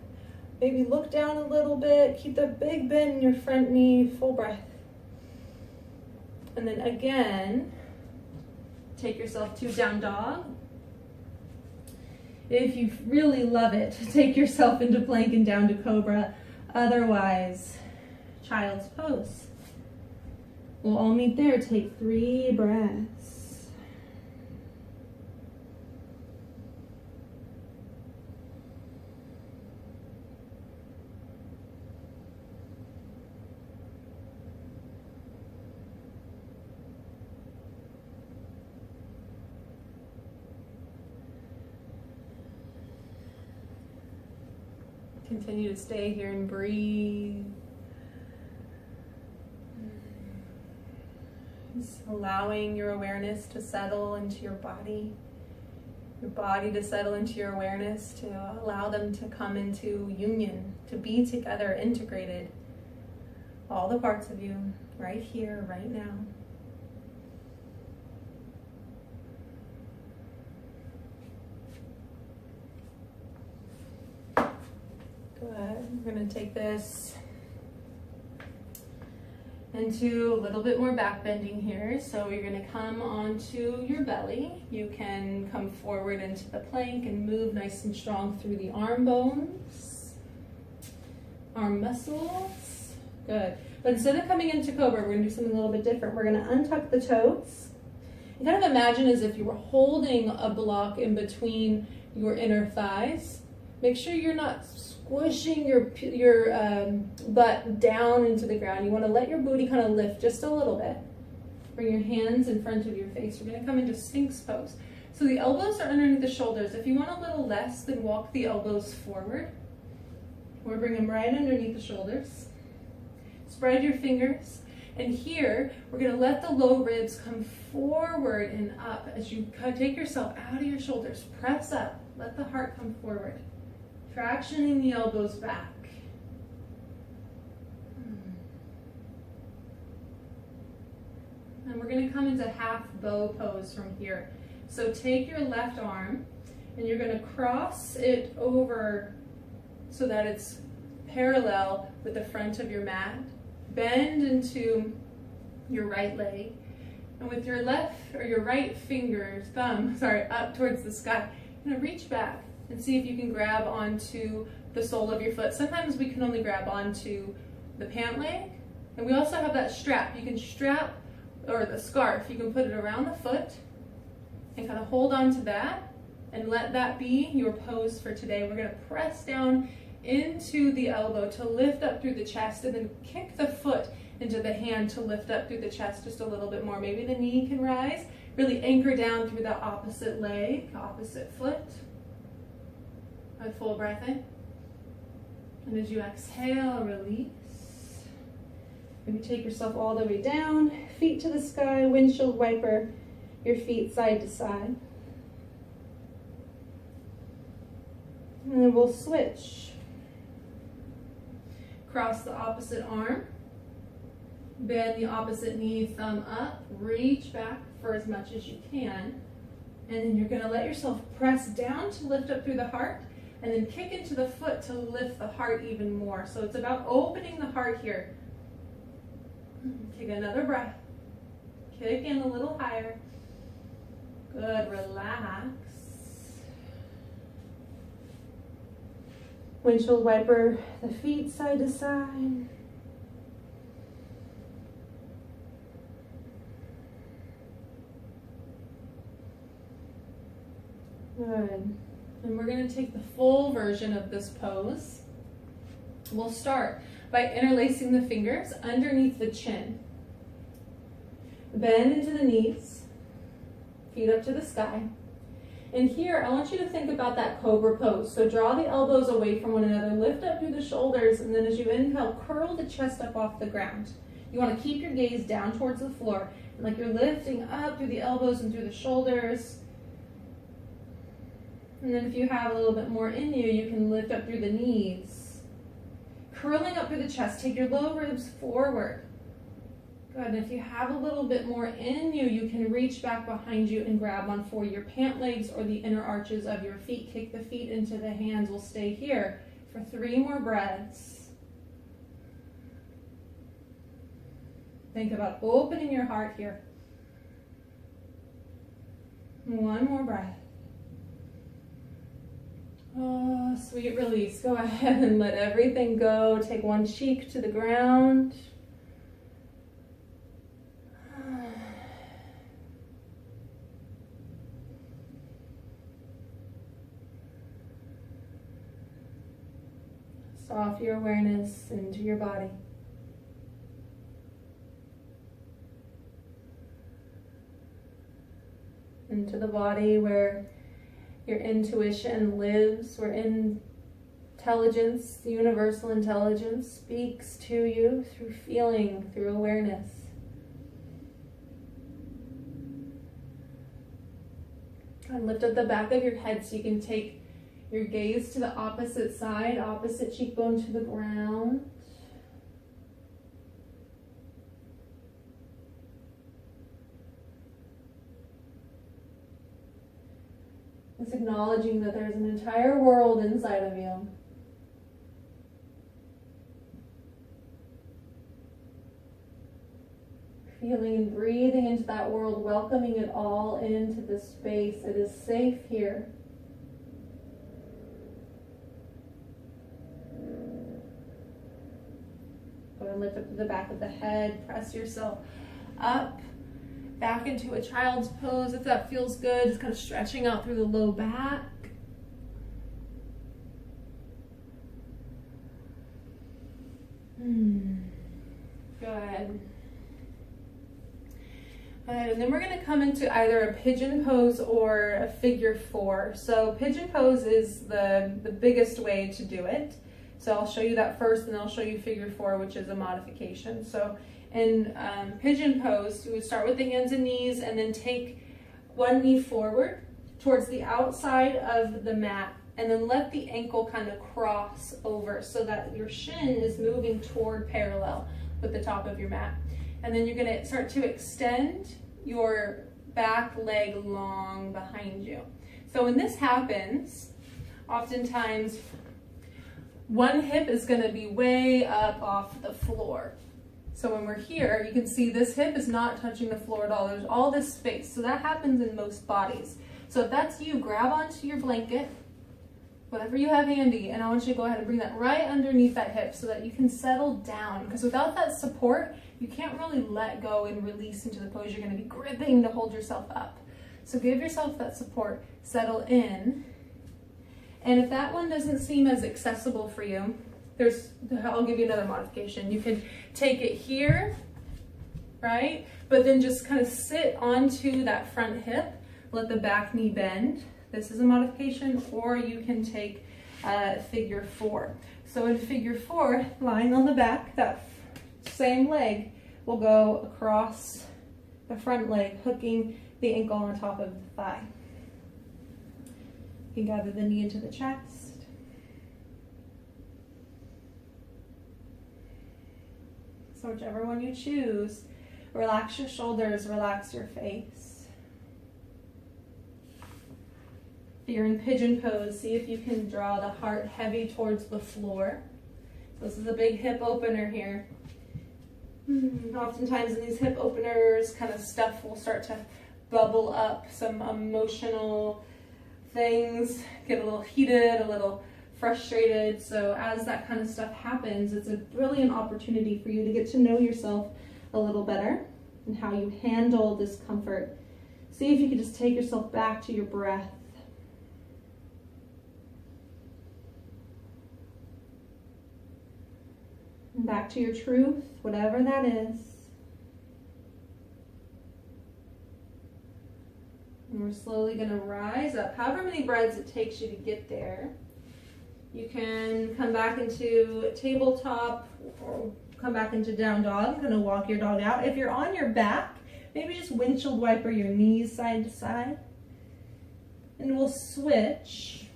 Maybe look down a little bit, keep the big bend in your front knee, full breath. And then again, take yourself to down dog. If you really love it, take yourself into plank and down to cobra. Otherwise, child's pose. We'll all meet there. Take 3 breaths. Continue to stay here and breathe. Just allowing your awareness to settle into your body to settle into your awareness, to allow them to come into union, to be together, integrated. All the parts of you, right here, right now. Good. We're going to take this into a little bit more back bending here. So you're going to come onto your belly. You can come forward into the plank and move nice and strong through the arm bones, arm muscles. Good. But instead of coming into cobra, we're going to do something a little bit different. We're going to untuck the toes. And kind of imagine as if you were holding a block in between your inner thighs. Make sure you're not squishing your butt down into the ground. You want to let your booty kind of lift just a little bit. Bring your hands in front of your face. You're going to come into Sphinx pose. So the elbows are underneath the shoulders. If you want a little less, then walk the elbows forward. Or bring them right underneath the shoulders. Spread your fingers. And here, we're going to let the low ribs come forward and up as you take yourself out of your shoulders. Press up. Let the heart come forward. Tractioning the elbows back. And we're going to come into half bow pose from here. So take your left arm and you're going to cross it over so that it's parallel with the front of your mat. Bend into your right leg. And with your left or your right thumb, up towards the sky, you're going to reach back and see if you can grab onto the sole of your foot. Sometimes we can only grab onto the pant leg. And we also have that strap. You can strap, or the scarf, you can put it around the foot and kind of hold on to that and let that be your pose for today. We're going to press down into the elbow to lift up through the chest and then kick the foot into the hand to lift up through the chest just a little bit more. Maybe the knee can rise. Really anchor down through the opposite leg, opposite foot. A full breath in. And as you exhale, release. Maybe take yourself all the way down, feet to the sky, windshield wiper, your feet side to side. And then we'll switch. Cross the opposite arm. Bend the opposite knee, thumb up. Reach back for as much as you can. And then you're going to let yourself press down to lift up through the heart. And then kick into the foot to lift the heart even more. So it's about opening the heart here. Take another breath. Kick in a little higher. Good, relax. Windshield wiper the feet side to side. Good. And we're going to take the full version of this pose. We'll start by interlacing the fingers underneath the chin. Bend into the knees, feet up to the sky. And here, I want you to think about that cobra pose. So draw the elbows away from one another, lift up through the shoulders, and then as you inhale, curl the chest up off the ground. You want to keep your gaze down towards the floor, like you're lifting up through the elbows and through the shoulders. And then if you have a little bit more in you, you can lift up through the knees. Curling up through the chest, take your low ribs forward. Good, and if you have a little bit more in you, you can reach back behind you and grab on for your pant legs or the inner arches of your feet. Kick the feet into the hands. We'll stay here for 3 more breaths. Think about opening your heart here. 1 more breath. Oh, sweet release. Go ahead and let everything go. Take one cheek to the ground. Soft your awareness into your body. Into the body where your intuition lives. We're in intelligence, universal intelligence, speaks to you through feeling, through awareness. And lift up the back of your head so you can take your gaze to the opposite side, opposite cheekbone to the ground. It's acknowledging that there's an entire world inside of you. Feeling and breathing into that world, welcoming it all into this space. It is safe here. Go and lift up to the back of the head. Press yourself up, back into a child's pose if that feels good. Just kind of stretching out through the low back. Good. And then we're going to come into either a pigeon pose or a figure four. So pigeon pose is the biggest way to do it. So I'll show you that first, and then I'll show you figure four, which is a modification. So in pigeon pose, you would start with the hands and knees and then take one knee forward towards the outside of the mat, and then let the ankle kind of cross over so that your shin is moving toward parallel with the top of your mat. And then you're going to start to extend your back leg long behind you. So when this happens, oftentimes one hip is going to be way up off the floor. So when we're here, you can see this hip is not touching the floor at all. There's all this space. So that happens in most bodies. So if that's you, grab onto your blanket, whatever you have handy, and I want you to go ahead and bring that right underneath that hip so that you can settle down. Because without that support, you can't really let go and release into the pose. You're going to be gripping to hold yourself up. So give yourself that support, settle in. And if that one doesn't seem as accessible for you, I'll give you another modification. You can take it here, right? But then just kind of sit onto that front hip, let the back knee bend. This is a modification, or you can take figure four. So in figure four, lying on the back, that same leg will go across the front leg, hooking the ankle on top of the thigh. You can gather the knee into the chest. So whichever one you choose, relax your shoulders, relax your face. If you're in pigeon pose, see if you can draw the heart heavy towards the floor. This is a big hip opener here. Oftentimes in these hip openers, kind of stuff will start to bubble up, some emotional things, get a little heated, a little frustrated. So as that kind of stuff happens, it's a brilliant opportunity for you to get to know yourself a little better and how you handle discomfort. See if you can just take yourself back to your breath. And back to your truth, whatever that is. And we're slowly going to rise up, however many breaths it takes you to get there. You can come back into tabletop or come back into down dog. I'm going to walk your dog out. If you're on your back, maybe just windshield wiper your knees side to side. And we'll switch.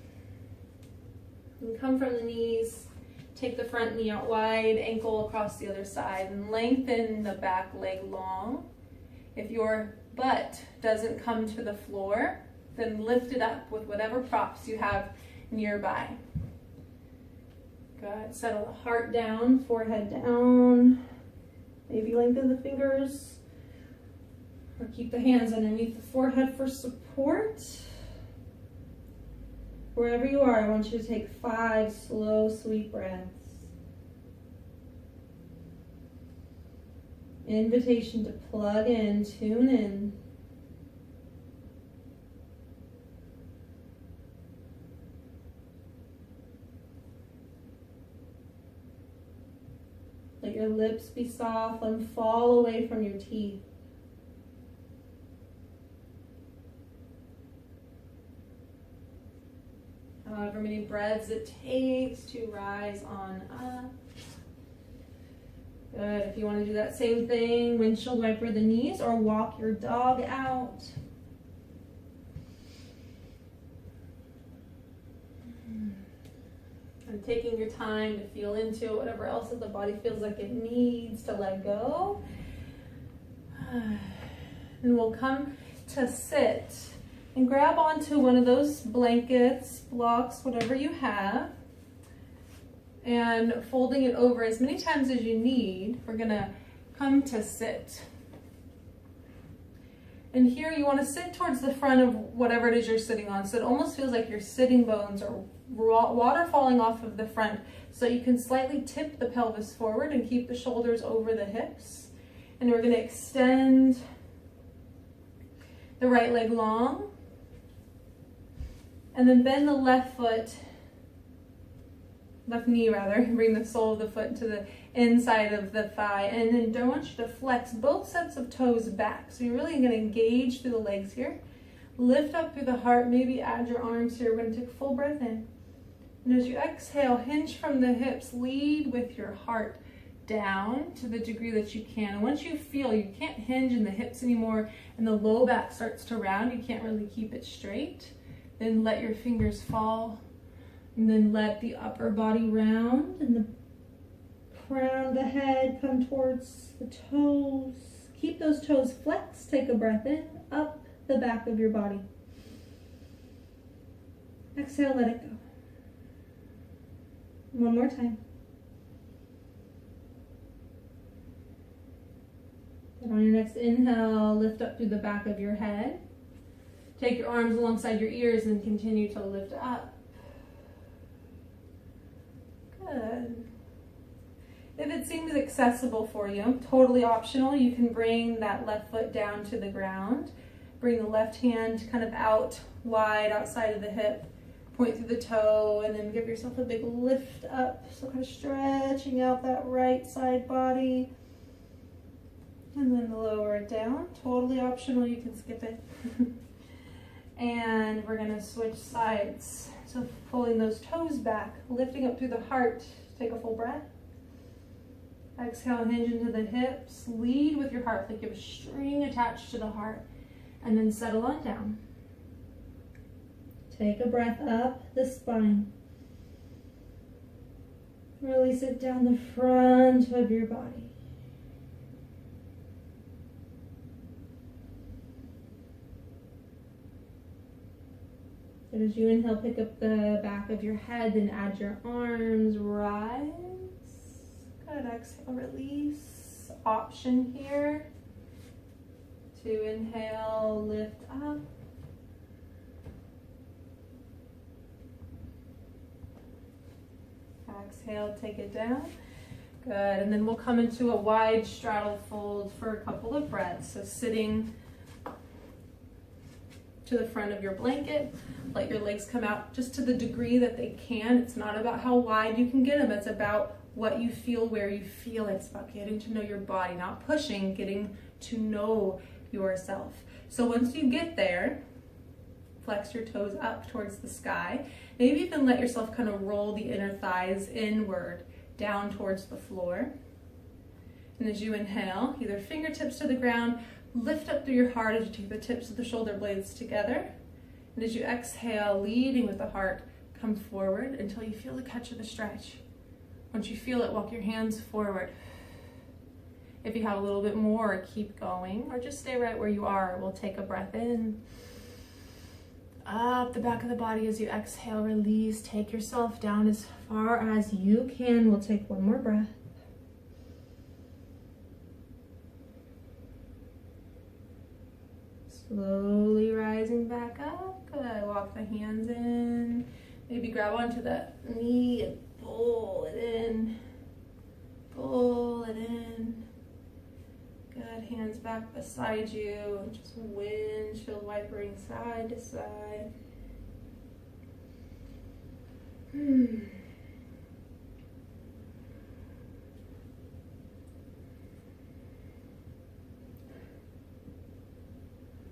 And come from the knees. Take the front knee out wide, ankle across the other side, and lengthen the back leg long. If your butt doesn't come to the floor, then lift it up with whatever props you have nearby. Good. Settle the heart down, forehead down. Maybe lengthen the fingers, or keep the hands underneath the forehead for support. Wherever you are, I want you to take 5 slow, sweet breaths. Invitation to plug in, tune in. Let your lips be soft, let them fall away from your teeth. however many breaths it takes to rise on up. Good. If you want to do that same thing, windshield wiper the knees or walk your dog out. And taking your time to feel into whatever else that the body feels like it needs to let go. And we'll come to sit and grab onto one of those blankets, blocks, whatever you have, and folding it over as many times as you need. We're gonna come to sit. And here you want to sit towards the front of whatever it is you're sitting on. So it almost feels like your sitting bones are water falling off of the front. So you can slightly tip the pelvis forward and keep the shoulders over the hips. And we're going to extend the right leg long. And then bend the left knee rather, bring the sole of the foot to the inside of the thigh, and then I want you to flex both sets of toes back. So you're really going to engage through the legs here. Lift up through the heart, maybe add your arms here. We're going to take a full breath in. And as you exhale, hinge from the hips, lead with your heart down to the degree that you can. And once you feel you can't hinge in the hips anymore and the low back starts to round, you can't really keep it straight, then let your fingers fall. And then let the upper body round and the crown of the head come towards the toes. Keep those toes flexed. Take a breath in, up the back of your body. Exhale, let it go. One more time. And on your next inhale, lift up through the back of your head. Take your arms alongside your ears and continue to lift up. Good. If it seems accessible for you, totally optional, you can bring that left foot down to the ground. Bring the left hand kind of out wide outside of the hip. Point through the toe and then give yourself a big lift up. So kind of stretching out that right side body. And then lower it down. Totally optional, you can skip it. And we're going to switch sides. So pulling those toes back, lifting up through the heart. Take a full breath. Exhale, hinge into the hips. Lead with your heart like you have a string attached to the heart. And then settle on down. Take a breath up the spine. Release it down the front of your body. And as you inhale, pick up the back of your head, then add your arms, rise. Good, exhale, release. Option here to inhale, lift up. Exhale, take it down. Good, and then we'll come into a wide straddle fold for a couple of breaths. So sitting to the front of your blanket, let your legs come out just to the degree that they can. It's not about how wide you can get them. It's about what you feel, where you feel. It's about getting to know your body, not pushing, getting to know yourself. So once you get there, flex your toes up towards the sky. Maybe even let yourself kind of roll the inner thighs inward, down towards the floor. And as you inhale, either fingertips to the ground, lift up through your heart as you take the tips of the shoulder blades together. And as you exhale, leading with the heart, come forward until you feel the catch of the stretch. Once you feel it, walk your hands forward. If you have a little bit more, keep going, or just stay right where you are. We'll take a breath in. Up the back of the body as you exhale, release. Take yourself down as far as you can. We'll take one more breath. Slowly rising back up. Good. Walk the hands in. Maybe grab onto the knee and pull it in. Pull it in. Good. Hands back beside you. Just windshield wipering side to side.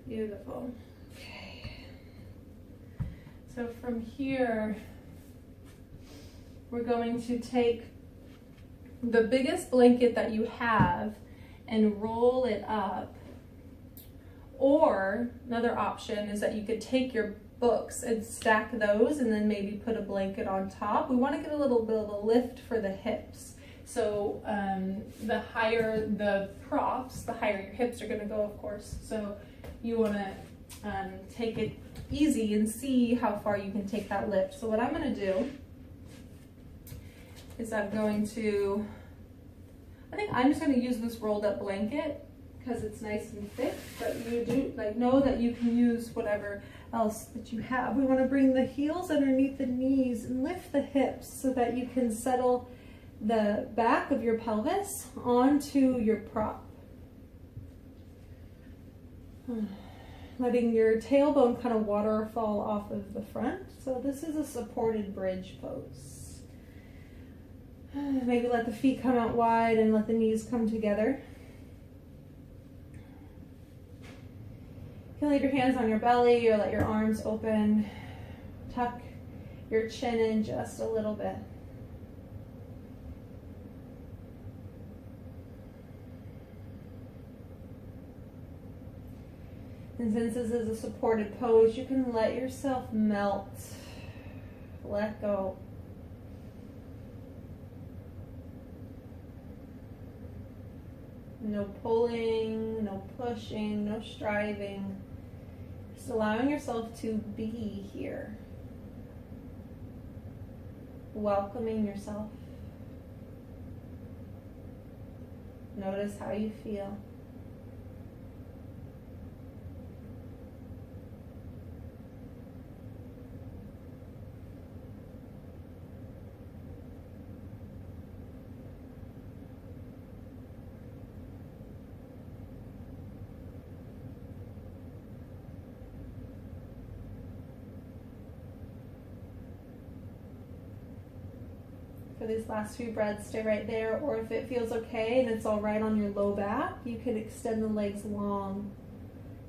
Beautiful. Okay. So from here, we're going to take the biggest blanket that you have and roll it up. Or another option is that you could take your books and stack those and then maybe put a blanket on top. We want to get a little bit of a lift for the hips. So the higher the props, the higher your hips are going to go, of course. So you want to take it easy and see how far you can take that lift. So what I'm going to do is I'm just going to use this rolled up blanket because it's nice and thick, but you do know that you can use whatever else that you have. We want to bring the heels underneath the knees and lift the hips so that you can settle the back of your pelvis onto your prop. Letting your tailbone kind of waterfall off of the front. So this is a supported bridge pose. Maybe let the feet come out wide and let the knees come together. You can leave your hands on your belly or let your arms open. Tuck your chin in just a little bit. And since this is a supported pose, you can let yourself melt. Let go. No pulling, no pushing, no striving. Just allowing yourself to be here. Welcoming yourself. Notice how you feel. For these last few breaths, stay right there, or if it feels okay and it's all right on your low back, you can extend the legs long.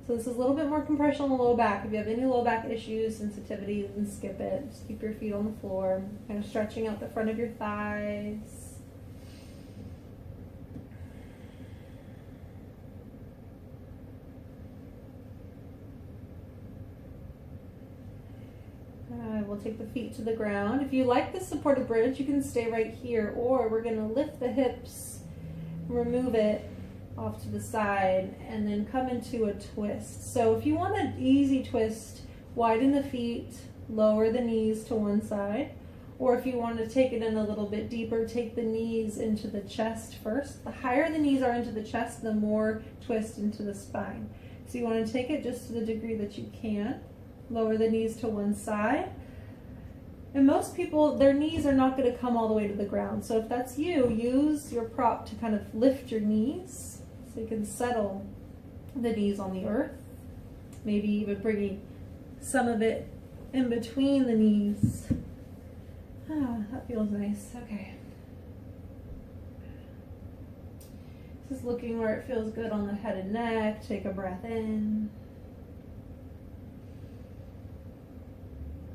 So this is a little bit more compression on the low back. If you have any low back issues, sensitivities, then skip it. Just keep your feet on the floor, kind of stretching out the front of your thighs. We'll take the feet to the ground. If you like this supported bridge, you can stay right here, or we're going to lift the hips, remove it off to the side, and then come into a twist. So if you want an easy twist, widen the feet, lower the knees to one side, or if you want to take it in a little bit deeper, take the knees into the chest first. The higher the knees are into the chest, the more twist into the spine. So you want to take it just to the degree that you can. Lower the knees to one side. And most people, their knees are not going to come all the way to the ground. So if that's you, use your prop to kind of lift your knees so you can settle the knees on the earth. Maybe even bringing some of it in between the knees. Ah, that feels nice. Okay. Just looking where it feels good on the head and neck. Take a breath in.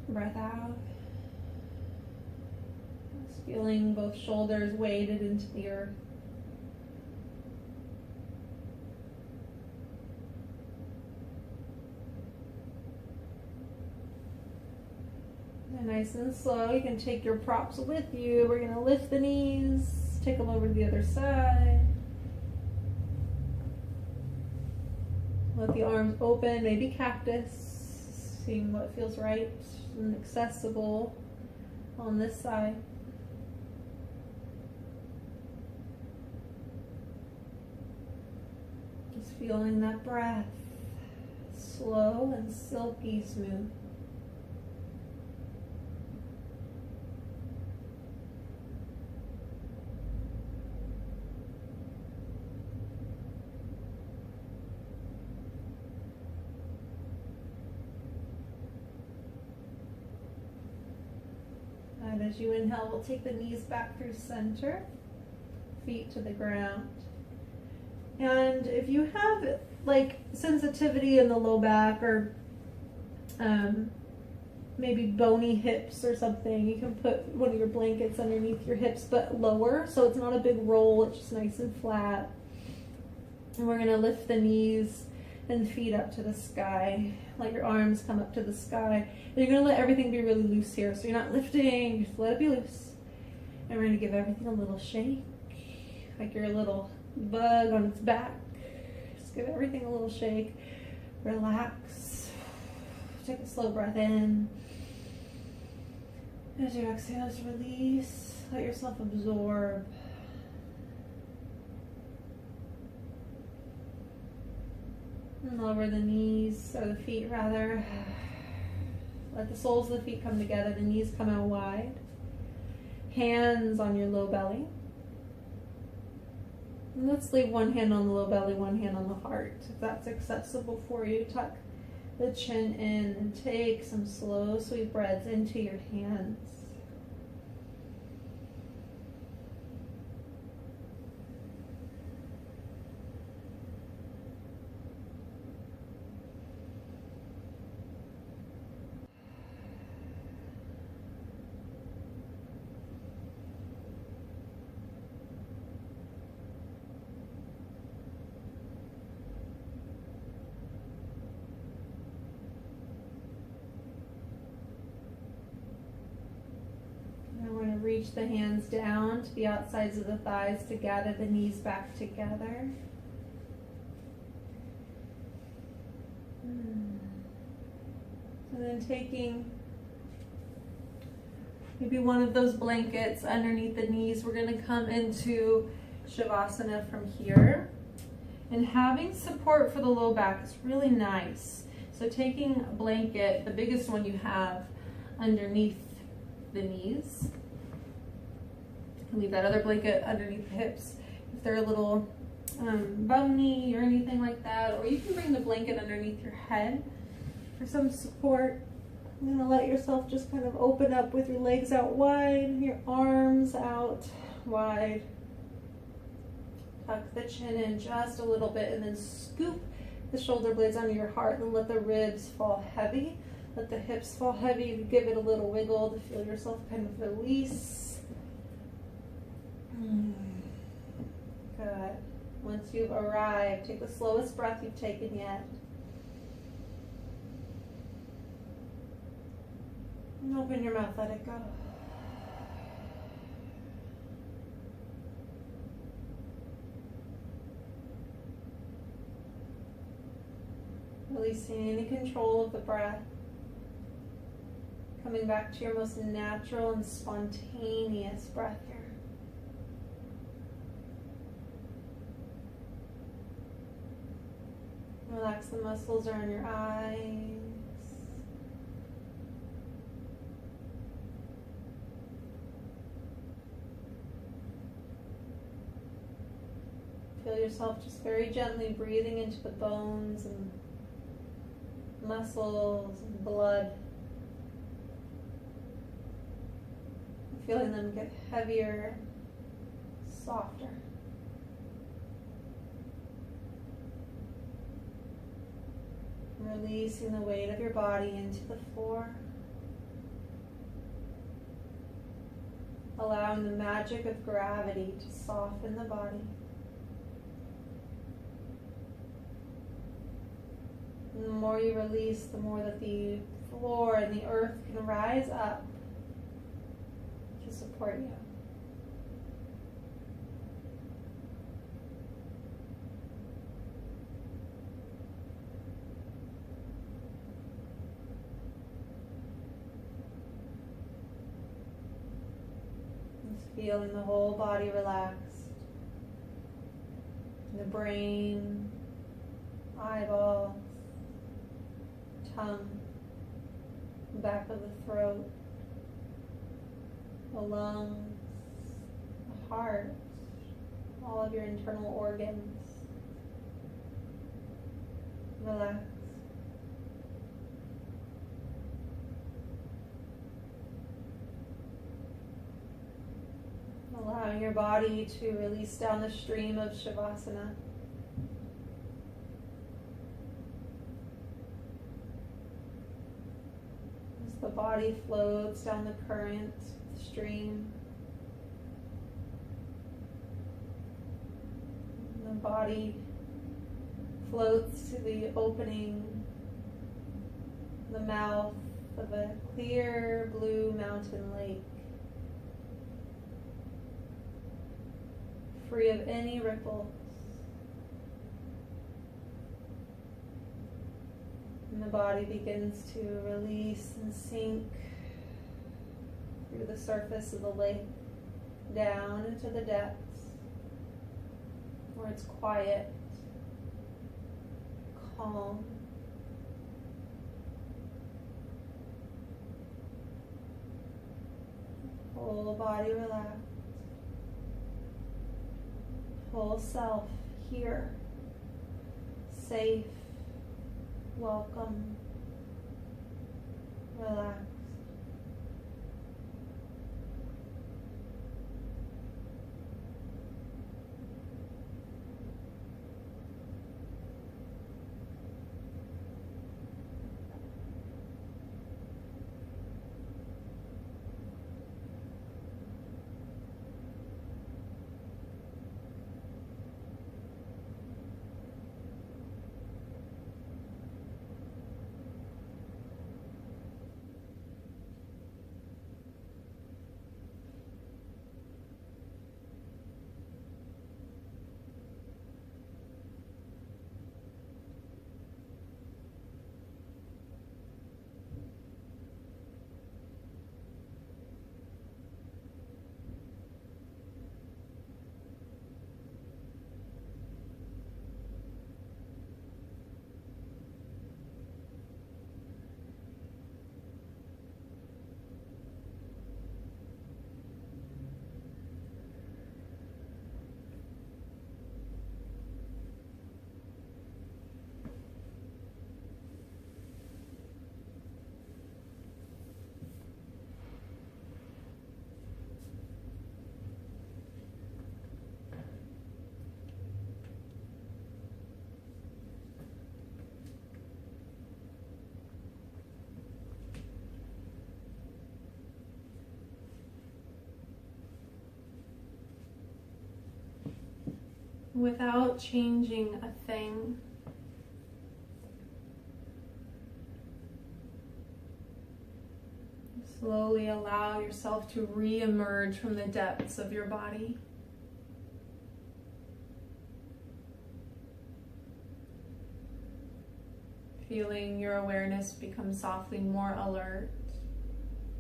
Breath out. Just feeling both shoulders weighted into the earth. And nice and slow, you can take your props with you. We're going to lift the knees, take them over to the other side. Let the arms open, maybe cactus, seeing what feels right and accessible on this side. Just feeling that breath, slow and silky smooth. And as you inhale, we'll take the knees back through center, feet to the ground. And if you have like sensitivity in the low back or maybe bony hips or something, you can put one of your blankets underneath your hips but lower, so it's not a big roll, it's just nice and flat. And we're gonna lift the knees and feet up to the sky. Let your arms come up to the sky. And you're gonna let everything be really loose here. So you're not lifting, just let it be loose. And we're gonna give everything a little shake, like you're a little bug on its back. Just give everything a little shake. Relax. Take a slow breath in. As you exhale, just release. Let yourself absorb. And lower the knees, or the feet rather. Let the soles of the feet come together, the knees come out wide. Hands on your low belly. And let's leave one hand on the low belly, one hand on the heart. If that's accessible for you, tuck the chin in and take some slow, sweet breaths into your hands. Reach the hands down to the outsides of the thighs to gather the knees back together. And then taking maybe one of those blankets underneath the knees, we're going to come into Shavasana from here. And having support for the low back is really nice. So taking a blanket, the biggest one you have, underneath the knees. Leave that other blanket underneath the hips if they're a little bony or anything like that, or you can bring the blanket underneath your head for some support. You're gonna let yourself just kind of open up with your legs out wide, your arms out wide. Tuck the chin in just a little bit and then scoop the shoulder blades under your heart and let the ribs fall heavy. Let the hips fall heavy. Give it a little wiggle to feel yourself kind of release. Good. Once you've arrived, take the slowest breath you've taken yet. And open your mouth, let it go. Releasing any control of the breath. Coming back to your most natural and spontaneous breath here. Relax the muscles around your eyes. Feel yourself just very gently breathing into the bones and muscles and blood. Feeling them get heavier, softer. Releasing the weight of your body into the floor. Allowing the magic of gravity to soften the body. And the more you release, the more that the floor and the earth can rise up to support you. Feeling the whole body relaxed. The brain, eyeballs, tongue, the back of the throat, the lungs, the heart, all of your internal organs. Relax. Allowing your body to release down the stream of Shavasana. As As the body floats down the current, the stream, the body floats to the opening, the mouth of a clear blue mountain lake, free of any ripples. And the body begins to release and sink through the surface of the lake, down into the depths, where it's quiet, calm. Whole body relaxed. Whole self here, safe, welcome, relaxed. Without changing a thing. Slowly allow yourself to re-emerge from the depths of your body. Feeling your awareness become softly more alert.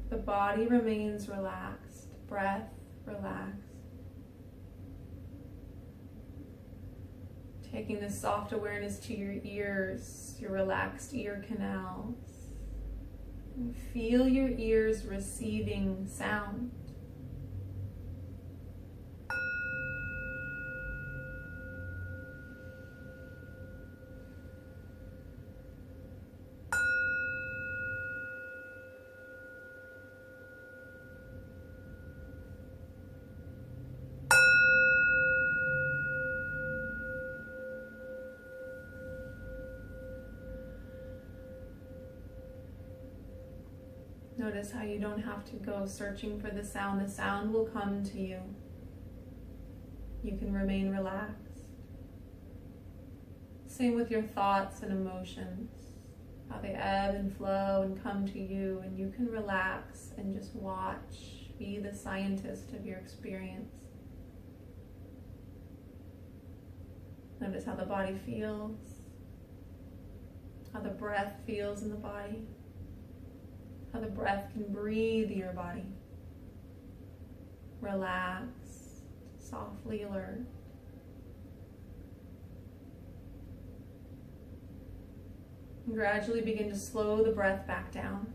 The body remains relaxed, breath relaxed. Taking this soft awareness to your ears, your relaxed ear canals. And feel your ears receiving sound. Notice how you don't have to go searching for the sound. The sound will come to you. You can remain relaxed. Same with your thoughts and emotions, how they ebb and flow and come to you, and you can relax and just watch, be the scientist of your experience. Notice how the body feels, how the breath feels in the body. How the breath can breathe your body. Relax, softly alert. And gradually begin to slow the breath back down.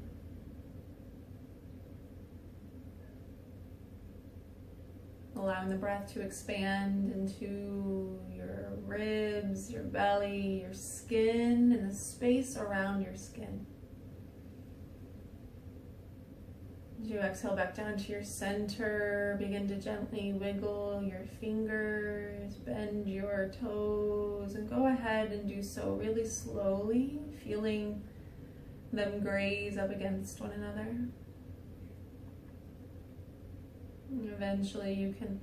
Allowing the breath to expand into your ribs, your belly, your skin, and the space around your skin. As you exhale back down to your center, begin to gently wiggle your fingers, bend your toes, and go ahead and do so really slowly, feeling them graze up against one another. And eventually you can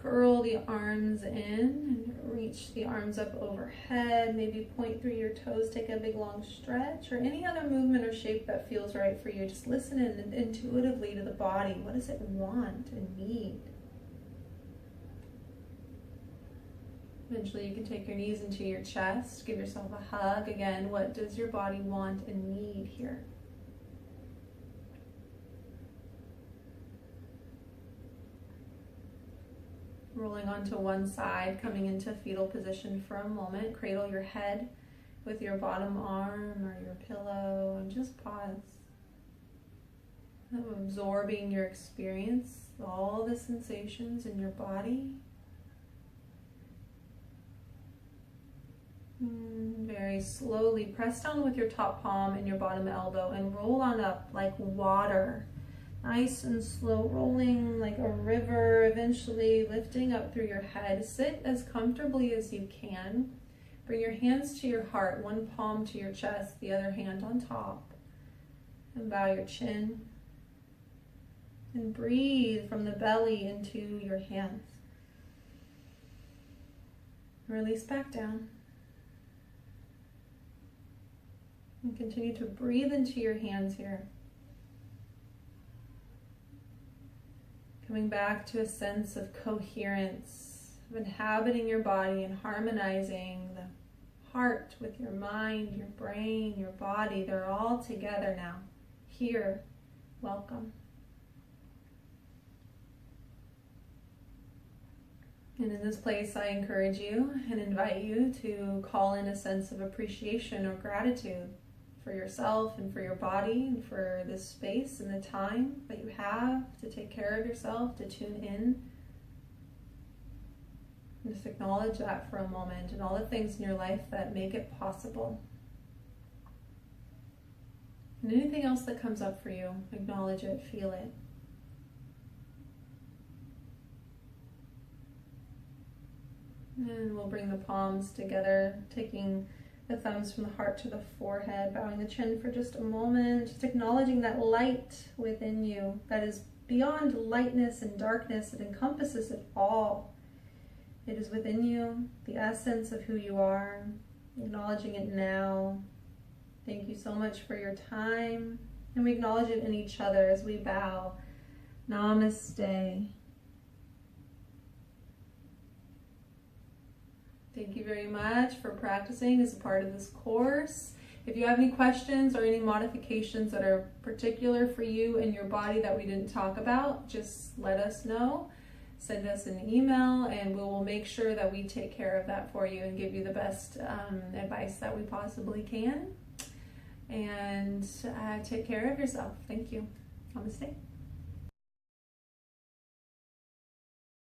curl the arms in and reach the arms up overhead. Maybe point through your toes, take a big long stretch, or any other movement or shape that feels right for you. Just listen in intuitively to the body. What does it want and need? Eventually you can take your knees into your chest, give yourself a hug. Again, what does your body want and need here? Rolling onto one side, coming into fetal position for a moment. Cradle your head with your bottom arm or your pillow and just pause. Absorbing your experience, all the sensations in your body. Very slowly press down with your top palm and your bottom elbow and roll on up like water. Nice and slow, rolling like a river, eventually lifting up through your head. Sit as comfortably as you can. Bring your hands to your heart, one palm to your chest, the other hand on top. And bow your chin. And breathe from the belly into your hands. Release back down. And continue to breathe into your hands here. Coming back to a sense of coherence, of inhabiting your body and harmonizing the heart with your mind, your brain, your body. They're all together now. Here, welcome. And in this place, I encourage you and invite you to call in a sense of appreciation or gratitude for yourself and for your body and for this space and the time that you have to take care of yourself, to tune in. And just acknowledge that for a moment and all the things in your life that make it possible. And anything else that comes up for you, acknowledge it, feel it. And we'll bring the palms together, taking the thumbs from the heart to the forehead, bowing the chin for just a moment, just acknowledging that light within you that is beyond lightness and darkness. It encompasses it all. It is within you, the essence of who you are, acknowledging it now. Thank you so much for your time. And we acknowledge it in each other as we bow. Namaste. Thank you very much for practicing as a part of this course. If you have any questions or any modifications that are particular for you and your body that we didn't talk about, just let us know. Send us an email and we will make sure that we take care of that for you and give you the best advice that we possibly can. And take care of yourself. Thank you. Namaste.